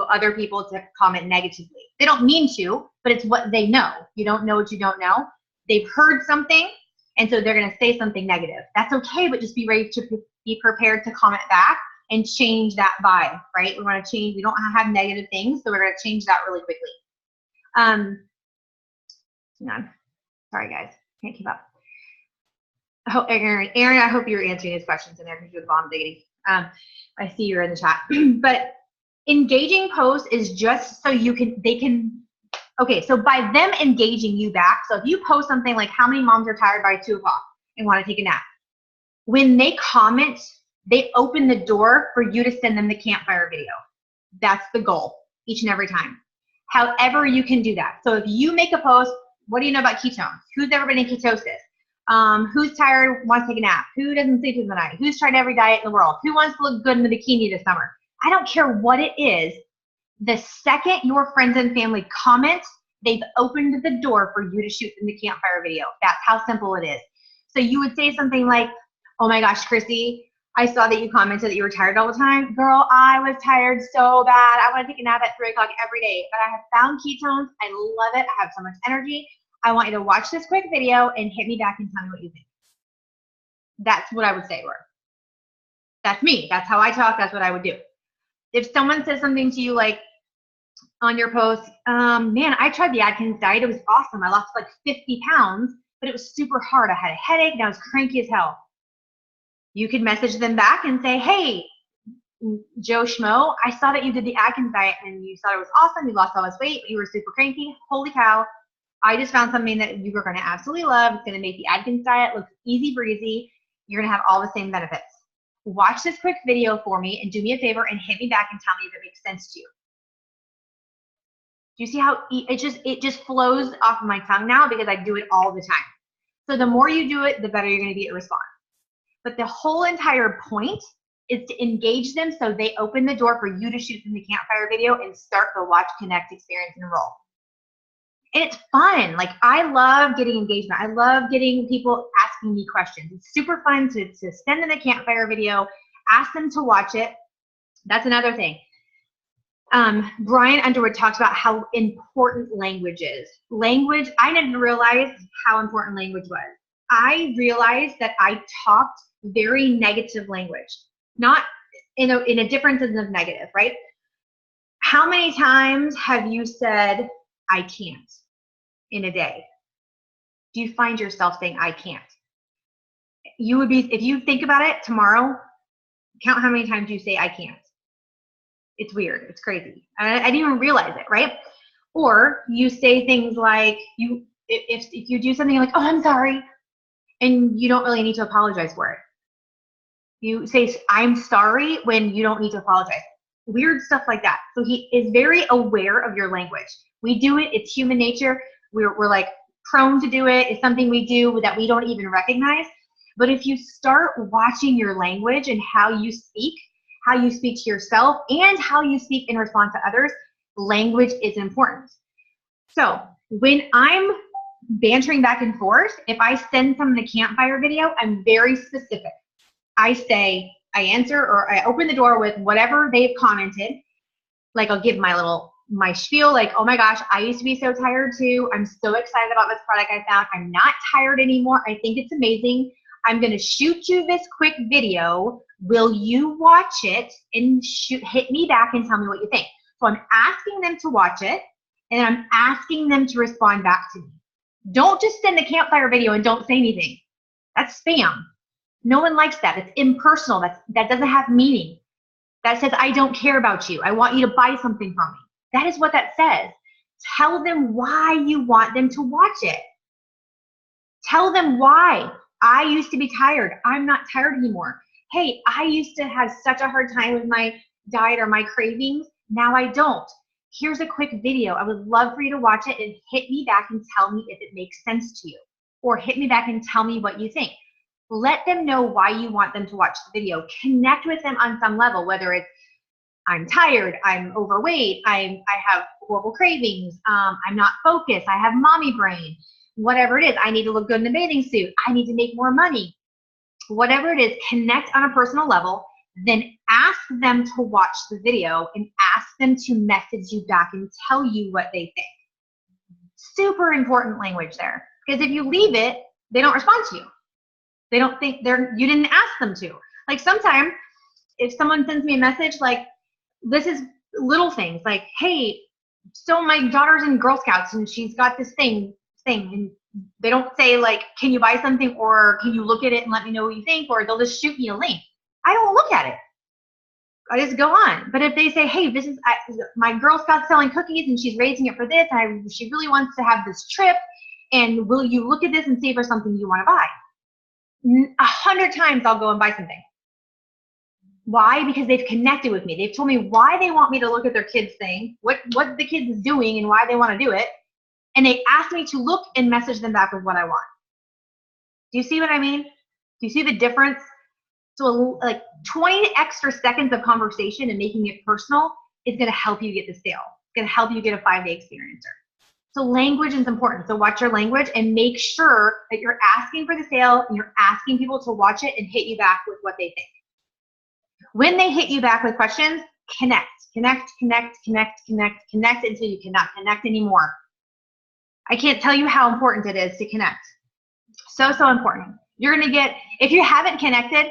other people to comment negatively. They don't mean to, but it's what they know. You don't know what you don't know. They've heard something, and so they're going to say something negative. That's okay, but just be ready to be prepared to comment back and change that vibe, right? We want to change. We don't have negative things, so we're going to change that really quickly. Hang on. Sorry, guys. Can't keep up. Aaron, I hope you're answering these questions in there because you're the bomb diggity. I see you're in the chat. But engaging posts is just so okay, so by them engaging you back, so if you post something like how many moms are tired by 2 o'clock and want to take a nap, when they comment, they open the door for you to send them the campfire video. That's the goal each and every time. However you can do that. So if you make a post, what do you know about ketones? Who's ever been in ketosis? Who's tired, wants to take a nap? Who doesn't sleep through the night? Who's tried every diet in the world? Who wants to look good in the bikini this summer? I don't care what it is. The second your friends and family comment, they've opened the door for you to shoot them the campfire video. That's how simple it is. So you would say something like, oh my gosh, Chrissy, I saw that you commented that you were tired all the time. Girl, I was tired so bad. I want to take a nap at 3 o'clock every day, but I have found ketones. I love it. I have so much energy. I want you to watch this quick video and hit me back and tell me what you think. That's what I would say to her. That's me. That's how I talk. That's what I would do. If someone says something to you like on your post, man, I tried the Atkins diet. It was awesome. I lost like 50 pounds, but it was super hard. I had a headache and I was cranky as hell. You could message them back and say, hey, Joe Schmo, I saw that you did the Atkins diet and you thought it was awesome. You lost all this weight, but you were super cranky. Holy cow. I just found something that you were going to absolutely love. It's going to make the Atkins diet look easy breezy. You're going to have all the same benefits. Watch this quick video for me and do me a favor and hit me back and tell me if it makes sense to you. Do you see how it just flows off of my tongue now because I do it all the time. So the more you do it, the better you're going to be at response. But the whole entire point is to engage them so they open the door for you to shoot them the campfire video and start the watch, connect, experience, and enroll. And it's fun. Like, I love getting engagement. I love getting people asking me questions. It's super fun to send them the campfire video, ask them to watch it. That's another thing. Brian Underwood talks about how important language is. Language, I didn't realize how important language was. I realized that I talked very negative language, not in a different sense of negative, right? How many times have you said, I can't in a day? Do you find yourself saying, I can't? You would be, if you think about it tomorrow, count how many times you say, I can't. It's weird. It's crazy. I didn't even realize it, right? Or you say things like, if you do something like, oh, I'm sorry, and you don't really need to apologize for it. You say, I'm sorry, when you don't need to apologize. Weird stuff like that. So he is very aware of your language. We do it. It's human nature. We're like prone to do it. It's something we do that we don't even recognize. But if you start watching your language and how you speak to yourself, and how you speak in response to others, language is important. So when I'm bantering back and forth, if I send someone the campfire video, I'm very specific. I say, I answer, or I open the door with whatever they've commented. Like, I'll give my spiel, like, oh my gosh, I used to be so tired too. I'm so excited about this product I found. I'm not tired anymore. I think it's amazing. I'm going to shoot you this quick video. Will you watch it and hit me back and tell me what you think? So I'm asking them to watch it, and I'm asking them to respond back to me. Don't just send the campfire video and don't say anything. That's spam. No one likes that. It's impersonal. That doesn't have meaning. That says, I don't care about you. I want you to buy something from me. That is what that says. Tell them why you want them to watch it. Tell them why. I used to be tired. I'm not tired anymore. Hey, I used to have such a hard time with my diet or my cravings. Now I don't. Here's a quick video. I would love for you to watch it and hit me back and tell me if it makes sense to you, or hit me back and tell me what you think. Let them know why you want them to watch the video. Connect with them on some level, whether it's I'm tired, I'm overweight, I have horrible cravings, I'm not focused, I have mommy brain, whatever it is, I need to look good in a bathing suit, I need to make more money. Whatever it is, connect on a personal level, then ask them to watch the video and ask them to message you back and tell you what they think. Super important language there, because if you leave it, they don't respond to you. They don't think you didn't ask them to. Like sometimes if someone sends me a message like, this is little things like, hey, so my daughter's in Girl Scouts and she's got this thing, and they don't say like, can you buy something, or can you look at it and let me know what you think, or they'll just shoot me a link. I don't look at it. I just go on. But if they say, hey, this is my Girl Scout's selling cookies and she's raising it for this, and she really wants to have this trip, and will you look at this and see if there's something you want to buy? 100 times I'll go and buy something. Why? Because they've connected with me. They've told me why they want me to look at their kids' thing, what the kids is doing and why they want to do it. And they asked me to look and message them back with what I want. Do you see what I mean? Do you see the difference? So like 20 extra seconds of conversation and making it personal is going to help you get the sale. It's going to help you get a 5-day experiencer. So language is important. So watch your language and make sure that you're asking for the sale and you're asking people to watch it and hit you back with what they think. When they hit you back with questions, connect until you cannot connect anymore. I can't tell you how important it is to connect. So important. You're going to get, if you haven't connected,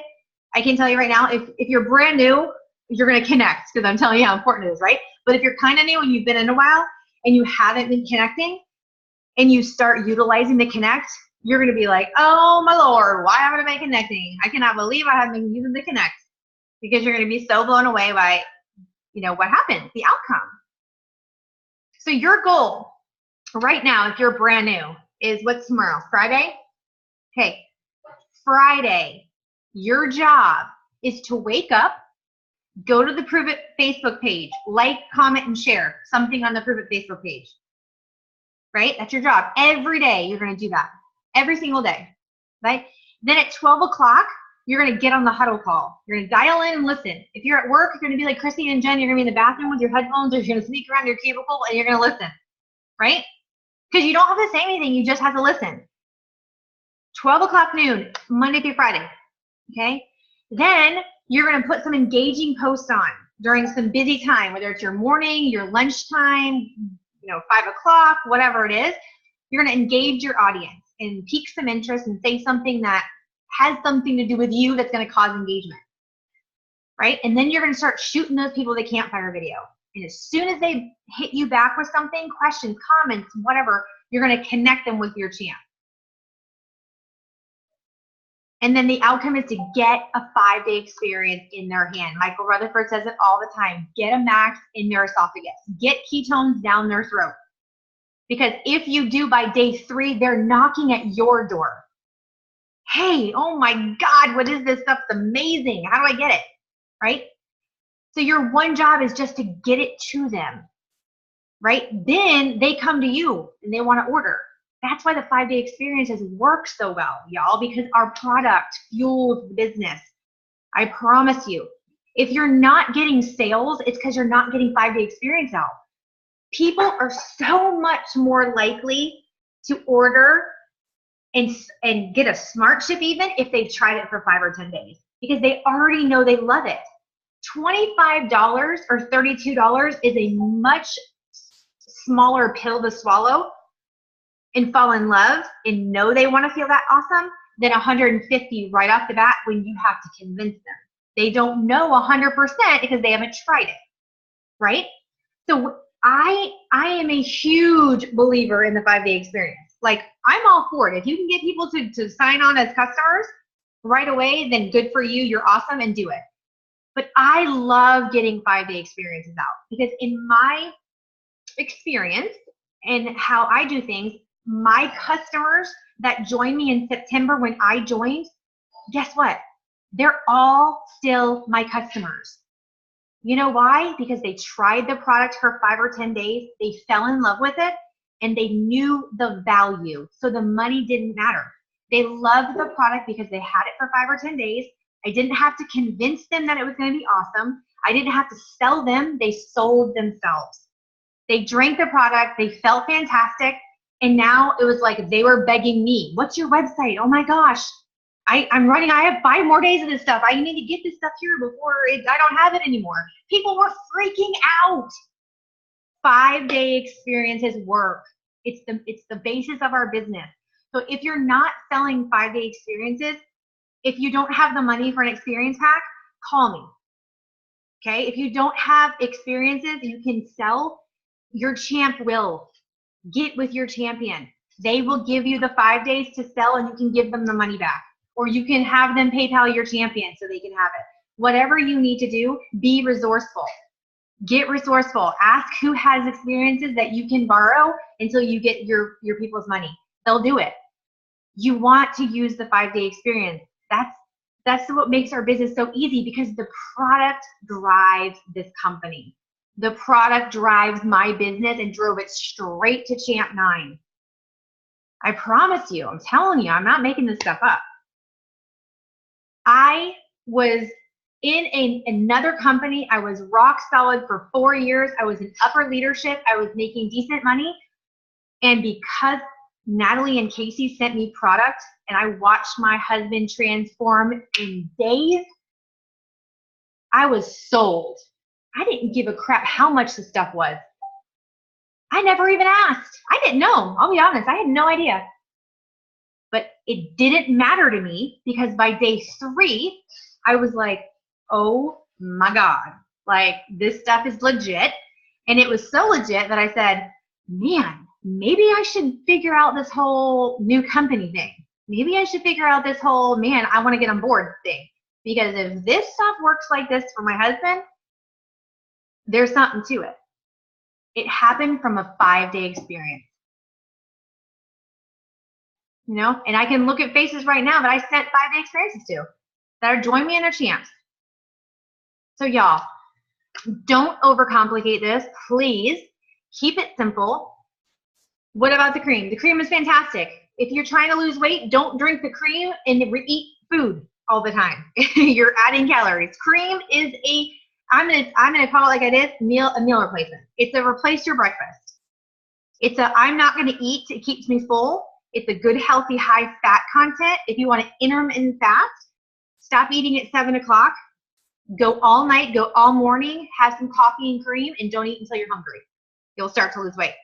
I can tell you right now, if you're brand new, you're going to connect, because I'm telling you how important it is, right? But if you're kind of new and you've been in a while and you haven't been connecting and you start utilizing the connect, you're going to be like, oh my Lord, why haven't I been connecting? I cannot believe I haven't been using the connect. Because you're going to be so blown away by, what happens, the outcome. So your goal right now, if you're brand new, is what's tomorrow? Friday? Okay, Friday, your job is to wake up, go to the Prove It Facebook page, like, comment, and share something on the Prove It Facebook page. Right? That's your job. Every day you're going to do that. Every single day. Right? Then at 12 o'clock, you're going to get on the huddle call. You're going to dial in and listen. If you're at work, you're going to be like Chrissy and Jen. You're going to be in the bathroom with your headphones, or you're going to sneak around your cubicle and you're going to listen. Right? Because you don't have to say anything. You just have to listen. 12 o'clock noon, Monday through Friday. Okay? Then you're going to put some engaging posts on during some busy time, whether it's your morning, your lunchtime, 5 o'clock, whatever it is. You're going to engage your audience and pique some interest and say something that has something to do with you that's going to cause engagement, right? And then you're going to start shooting those people the Campfire video. And as soon as they hit you back with something, questions, comments, whatever, you're going to connect them with your champ. And then the outcome is to get a 5-day experience in their hand. Michael Rutherford says it all the time. Get a max in their esophagus. Get ketones down their throat. Because if you do by day 3, they're knocking at your door. Hey, oh my God, what is this stuff? It's amazing. How do I get it? Right? So your one job is just to get it to them, right? Then they come to you and they want to order. That's why the 5-day experiences work so well, y'all, because our product fuels the business. I promise you. If you're not getting sales, it's because you're not getting 5-day experience out. People are so much more likely to order and get a smart ship even if they've tried it for 5 or 10 days, because they already know they love it. $25 or $32 is a much smaller pill to swallow and fall in love and know they want to feel that awesome than 150 right off the bat when you have to convince them. They don't know 100% because they haven't tried it, right? So I am a huge believer in the 5-day experience. Like, I'm all for it. If you can get people to sign on as customers right away, then good for you. You're awesome, and do it. But I love getting 5-day experiences out, because in my experience and how I do things, my customers that joined me in September when I joined, guess what? They're all still my customers. You know why? Because they tried the product for 5 or 10 days, they fell in love with it, and they knew the value. So the money didn't matter. They loved the product because they had it for 5 or 10 days. I didn't have to convince them that it was going to be awesome. I didn't have to sell them. They sold themselves. They drank the product. They felt fantastic. And now it was like they were begging me, what's your website? Oh my gosh, I'm running. I have 5 more days of this stuff. I need to get this stuff here before I don't have it anymore. People were freaking out. 5-day experiences work. It's the basis of our business. So if you're not selling 5-day experiences, if you don't have the money for an experience pack, call me. Okay? If you don't have experiences you can sell, your champ will. Get with your champion. They will give you the 5 days to sell, and you can give them the money back. Or you can have them PayPal your champion so they can have it. Whatever you need to do, be resourceful. Get resourceful. Ask who has experiences that you can borrow until you get your people's money. They'll do it. You want to use the 5-day experience. That's what makes our business so easy, because the product drives this company. The product drives my business and drove it straight to Champ 9. I promise you, I'm telling you, I'm not making this stuff up. I was in another company. I was rock solid for 4 years. I was in upper leadership. I was making decent money. And because Natalie and Casey sent me product and I watched my husband transform in days, I was sold. I didn't give a crap how much the stuff was. I never even asked. I didn't know. I'll be honest. I had no idea. But it didn't matter to me, because by day 3, I was like, oh my God, like this stuff is legit. And it was so legit that I said, man, maybe I should figure out this whole new company thing. Maybe I should figure out this whole, man, I want to get on board thing. Because if this stuff works like this for my husband, there's something to it. It happened from a 5-day experience. You know, and I can look at faces right now that I sent 5-day experiences to that are joining me in their champs. So y'all, don't overcomplicate this. Please keep it simple. What about the cream? The cream is fantastic. If you're trying to lose weight, don't drink the cream and eat food all the time. You're adding calories. Cream is I'm gonna call it like it is, a meal replacement. It's a replace your breakfast. It's a I'm not gonna eat, it keeps me full. It's a good, healthy, high fat content. If you want to intermittent fast, stop eating at 7 o'clock, go all night, go all morning, have some coffee and cream, and don't eat until you're hungry. You'll start to lose weight.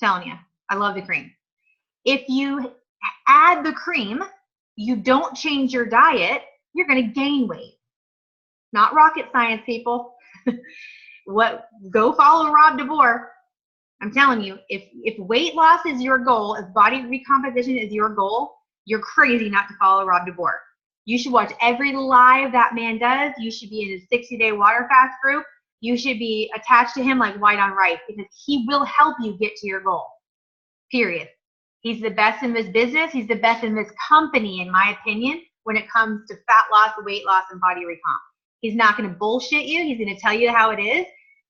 I'm telling you, I love the cream. If you add the cream, you don't change your diet, you're going to gain weight. Not rocket science, people. Go follow Rob Devore. I'm telling you, if weight loss is your goal, if body recomposition is your goal, you're crazy not to follow Rob Devore. You should watch every live that man does. You should be in his 60-day water fast group. You should be attached to him like white on rice, because he will help you get to your goal, period. He's the best in this business. He's the best in this company, in my opinion, when it comes to fat loss, weight loss, and body recomp. He's not going to bullshit you. He's going to tell you how it is.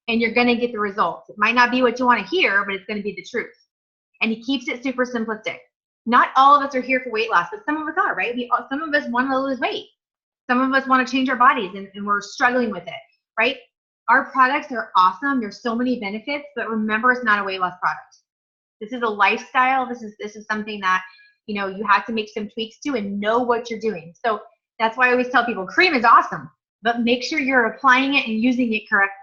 And you're going to get the results. It might not be what you want to hear, but it's going to be the truth. And he keeps it super simplistic. Not all of us are here for weight loss, but some of us are, right? Some of us want to lose weight. Some of us want to change our bodies, and we're struggling with it, right? Our products are awesome. There's so many benefits, but remember, it's not a weight loss product. This is a lifestyle. This is something that, you know, you have to make some tweaks to and know what you're doing. So that's why I always tell people, cream is awesome, but make sure you're applying it and using it correctly.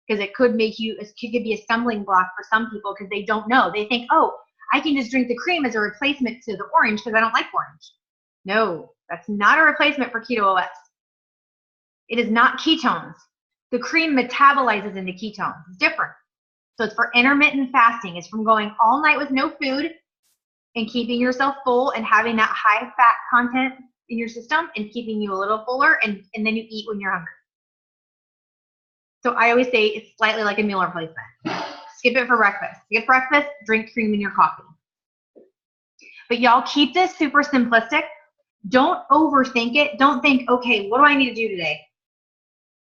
Because it could be a stumbling block for some people, because they don't know. They think, oh, I can just drink the cream as a replacement to the orange because I don't like orange. No, that's not a replacement for Keto OS. It is not ketones. The cream metabolizes into ketones. It's different. So it's for intermittent fasting. It's from going all night with no food and keeping yourself full and having that high fat content in your system and keeping you a little fuller, and then you eat when you're hungry. So I always say it's slightly like a meal replacement. Skip it for breakfast. Skip breakfast, drink cream in your coffee. But y'all, keep this super simplistic. Don't overthink it. Don't think, okay, what do I need to do today?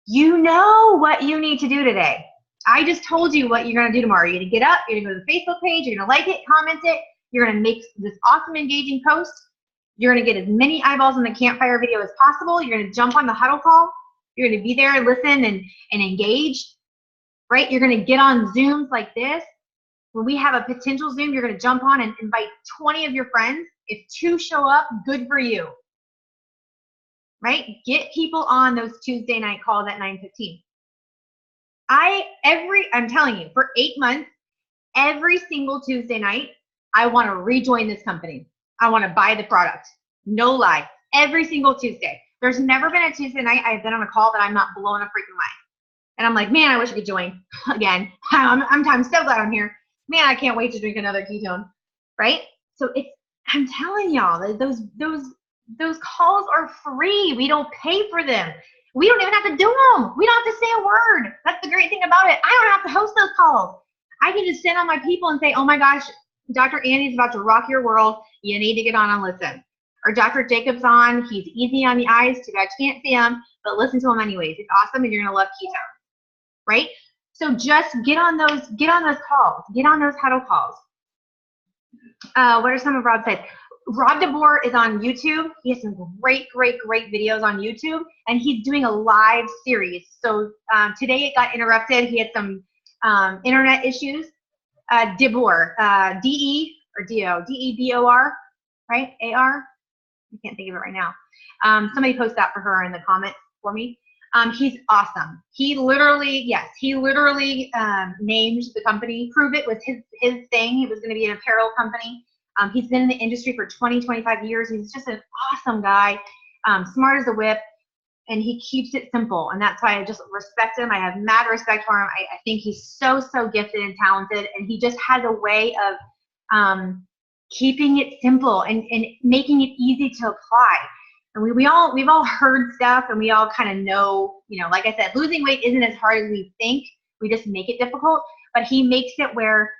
You know what you need to do today. I just told you what you're going to do tomorrow. You're going to get up, you're going to go to the Facebook page, you're going to like it, comment it, you're going to make this awesome engaging post. You're going to get as many eyeballs on the Campfire video as possible. You're going to jump on the huddle call. You're going to be there, listen, and engage, right? You're going to get on Zooms like this. When we have a potential Zoom, you're going to jump on and invite 20 of your friends. If 2 show up, good for you, right? Get people on those Tuesday night calls at 9:15. I'm telling you, for 8 months, every single Tuesday night, I want to rejoin this company. I want to buy the product. No lie. Every single Tuesday. There's never been a Tuesday night I've been on a call that I'm not blowing a freaking mind. And I'm like, man, I wish I could join again. I'm so glad I'm here. Man, I can't wait to drink another ketone, right? So I'm telling y'all, those calls are free. We don't pay for them. We don't even have to do them. We don't have to say a word. That's the great thing about it. I don't have to host those calls. I can just send on my people and say, oh my gosh, Dr. Andy's about to rock your world. You need to get on and listen. Or Dr. Jacob's on. He's easy on the eyes. Too bad you can't see him, but listen to him anyways. It's awesome, and you're gonna love keto, right? So just get on those calls. Get on those huddle calls. What are some of Rob's sites? Rob Devore is on YouTube. He has some great videos on YouTube, and he's doing a live series. So today it got interrupted. He had some internet issues. Devore, D-E or D-O, D-E-B-O-R, right? A-R? I can't think of it right now. Somebody post that for her in the comments for me. He's awesome. He literally named the company. Prove It was his thing. It was going to be an apparel company. He's been in the industry for 20-25 years. He's just an awesome guy, smart as a whip, and he keeps it simple. And that's why I just respect him. I have mad respect for him. I think he's so gifted and talented, and he just has a way of keeping it simple and making it easy to apply. And we've all heard stuff, and we all kind of know, like I said, losing weight isn't as hard as we think. We just make it difficult, but he makes it where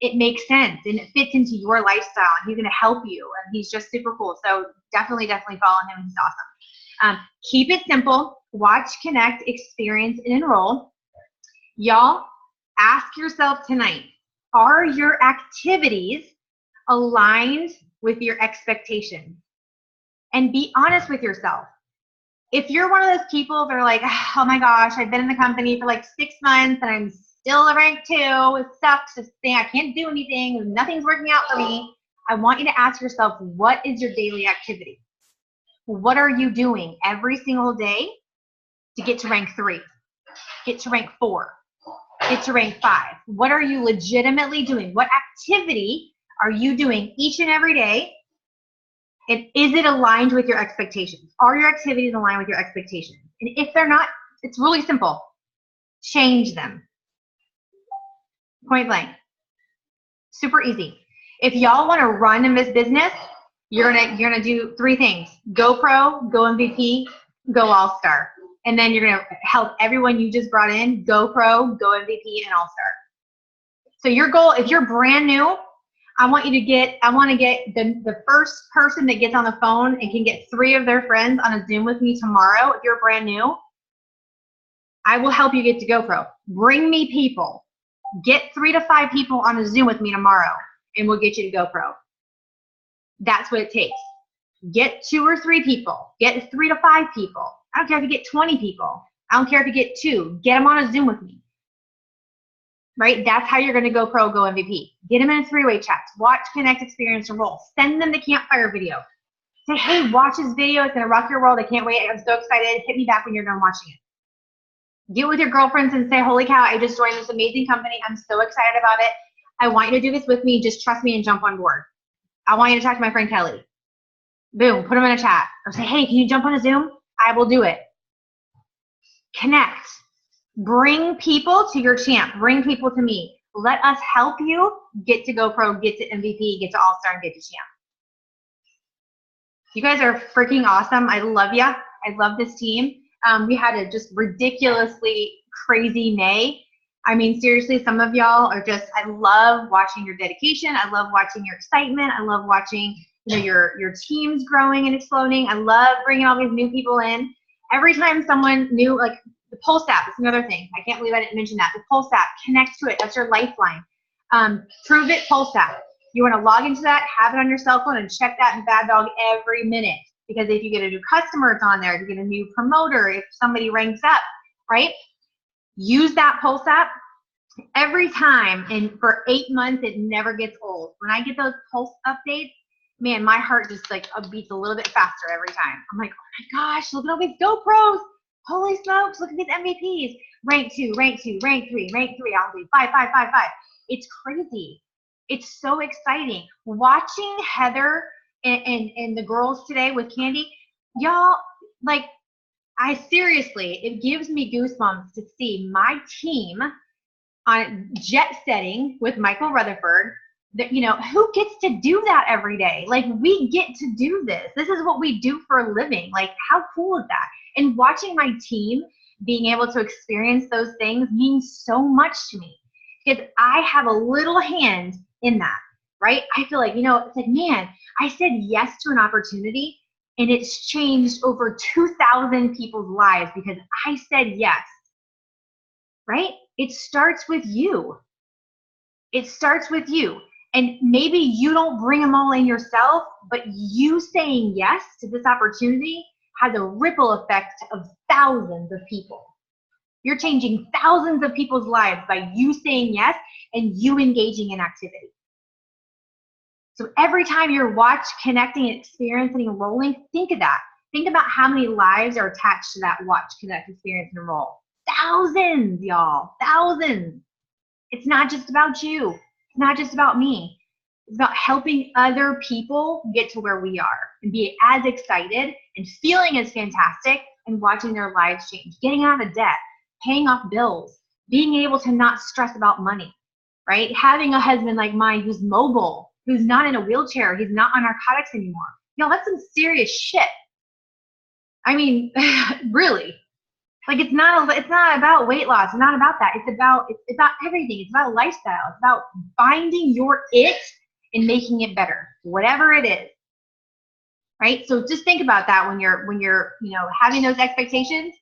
it makes sense and it fits into your lifestyle, and he's going to help you, and he's just super cool. So definitely follow him. He's awesome. Keep it simple. Watch, connect, experience, and enroll. Y'all, ask yourself tonight, are your activities aligned with your expectations? And be honest with yourself. If you're one of those people that are like, oh my gosh, I've been in the company for like 6 months and I'm still a rank 2, it sucks, I can't do anything, nothing's working out for me. I want you to ask yourself, what is your daily activity? What are you doing every single day to get to rank 3, get to rank 4, get to rank 5? What are you legitimately doing? What activity are you doing each and every day? And is it aligned with your expectations? Are your activities aligned with your expectations? And if they're not, it's really simple. Change them. Point blank. Super easy. If y'all want to run in this business, you're gonna do 3 things: go pro, go MVP, go all-star. And then you're gonna help everyone you just brought in go pro, go MVP, and all-star. So your goal, if you're brand new, I want to get the first person that gets on the phone and can get 3 of their friends on a Zoom with me tomorrow. If you're brand new, I will help you get to GoPro. Bring me people. Get 3 to 5 people on a Zoom with me tomorrow, and we'll get you to GoPro. That's what it takes. Get 2 or 3 people. Get 3 to 5 people. I don't care if you get 20 people. I don't care if you get 2. Get them on a Zoom with me. Right? That's how you're going to go pro, go MVP. Get them in a 3-way chats. Watch, connect, experience, enroll. Send them the Campfire video. Say, hey, watch this video. It's going to rock your world. I can't wait. I'm so excited. Hit me back when you're done watching it. Get with your girlfriends and say, holy cow, I just joined this amazing company. I'm so excited about it. I want you to do this with me. Just trust me and jump on board. I want you to talk to my friend Kelly. Boom, put them in a chat. Or say, hey, can you jump on a Zoom? I will do it. Connect. Bring people to your champ. Bring people to me. Let us help you get to GoPro, get to MVP, get to All-Star, and get to champ. You guys are freaking awesome. I love you. I love this team. We had a just ridiculously crazy May. I mean, seriously, some of y'all are just, I love watching your dedication. I love watching your excitement. I love watching, your teams growing and exploding. I love bringing all these new people in. Every time someone new, like the Pulse app is another thing. I can't believe I didn't mention that. The Pulse app, connect to it. That's your lifeline. Prove It Pulse app. You want to log into that, have it on your cell phone, and check that in Bad Dog every minute. Because if you get a new customer, it's on there. If you get a new promoter, if somebody ranks up, right? Use that Pulse app every time, and for 8 months, it never gets old. When I get those Pulse updates, man, my heart just like beats a little bit faster every time. I'm like, oh my gosh, look at all these GoPros. Holy smokes, look at these MVPs. Rank 2, rank 2, rank 3, rank 3. I'll do 5, 5, 5, 5. It's crazy. It's so exciting. Watching Heather and the girls today with Candy, y'all, like, I seriously, it gives me goosebumps to see my team on jet setting with Michael Rutherford. That, you know, who gets to do that every day? Like, we get to do this. This is what we do for a living. Like, how cool is that? And watching my team being able to experience those things means so much to me, because I have a little hand in that, right? I feel like, you know, it's like, man, I said yes to an opportunity and it's changed over 2,000 people's lives because I said yes, right? It starts with you. It starts with you. And maybe you don't bring them all in yourself, but you saying yes to this opportunity has a ripple effect of thousands of people. You're changing thousands of people's lives by you saying yes and you engaging in activity. So every time you're connecting, experiencing, and enrolling, think of that. Think about how many lives are attached to that watch, connect, experience, and enroll. Thousands, y'all, thousands. It's not just about you. It's not just about me. It's about helping other people get to where we are and be as excited and feeling as fantastic and watching their lives change, getting out of debt, paying off bills, being able to not stress about money, right? Having a husband like mine who's mobile, who's not in a wheelchair, he's not on narcotics anymore. You know, that's some serious shit. I mean, really. Like, it's not about weight loss. It's not about that. It's about everything. It's about lifestyle. It's about finding your it and making it better, whatever it is. Right? So just think about that when you're, you know, having those expectations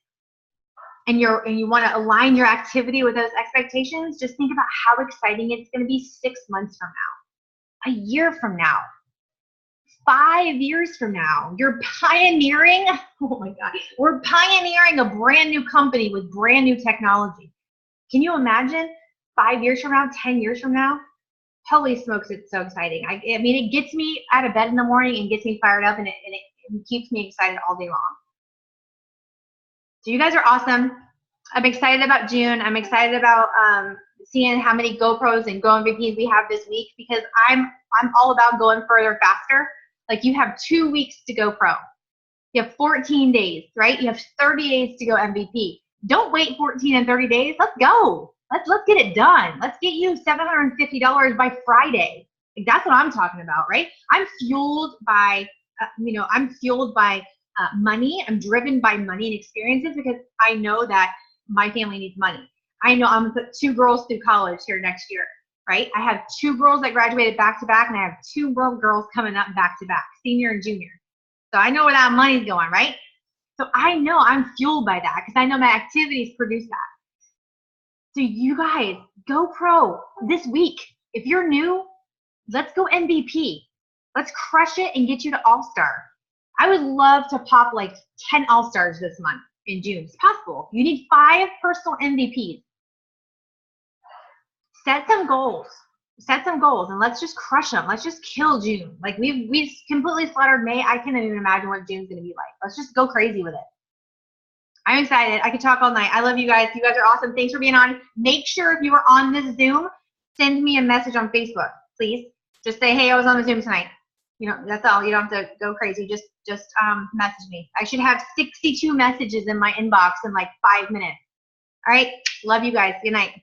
and you want to align your activity with those expectations. Just think about how exciting it's going to be 6 months from now, a year from now, 5 years from now. You're pioneering, oh my God, we're pioneering a brand new company with brand new technology. Can you imagine 5 years from now, 10 years from now? Holy smokes, it's so exciting. I mean, it gets me out of bed in the morning and gets me fired up, and it keeps me excited all day long. So you guys are awesome. I'm excited about June. I'm excited about seeing how many GoPros and Go MVPs we have this week, because I'm all about going further, faster. Like, you have 2 weeks to go pro. You have 14 days, right? You have 30 days to go MVP. Don't wait 14 and 30 days. Let's go. Let's get it done. Let's get you $750 by Friday. Like, that's what I'm talking about, right? I'm fueled by, money. I'm driven by money and experiences because I know that my family needs money. I know I'm gonna put 2 girls through college here next year, right? I have 2 girls that graduated back to back, and I have 2 girls coming up back to back, senior and junior. So I know where that money's going, right? So I know I'm fueled by that because I know my activities produce that. So you guys, go pro this week. If you're new, let's go MVP. Let's crush it and get you to All-Star. I would love to pop like 10 All-Stars this month in June. It's possible. You need 5 personal MVPs. Set some goals. Set some goals and let's just crush them. Let's just kill June. Like, we've completely slaughtered May. I can't even imagine what June's gonna be like. Let's just go crazy with it. I'm excited. I could talk all night. I love you guys. You guys are awesome. Thanks for being on. Make sure if you are on this Zoom, send me a message on Facebook, please. Just say, hey, I was on the Zoom tonight. You know, that's all. You don't have to go crazy. Just message me. I should have 62 messages in my inbox in like 5 minutes. All right. Love you guys. Good night.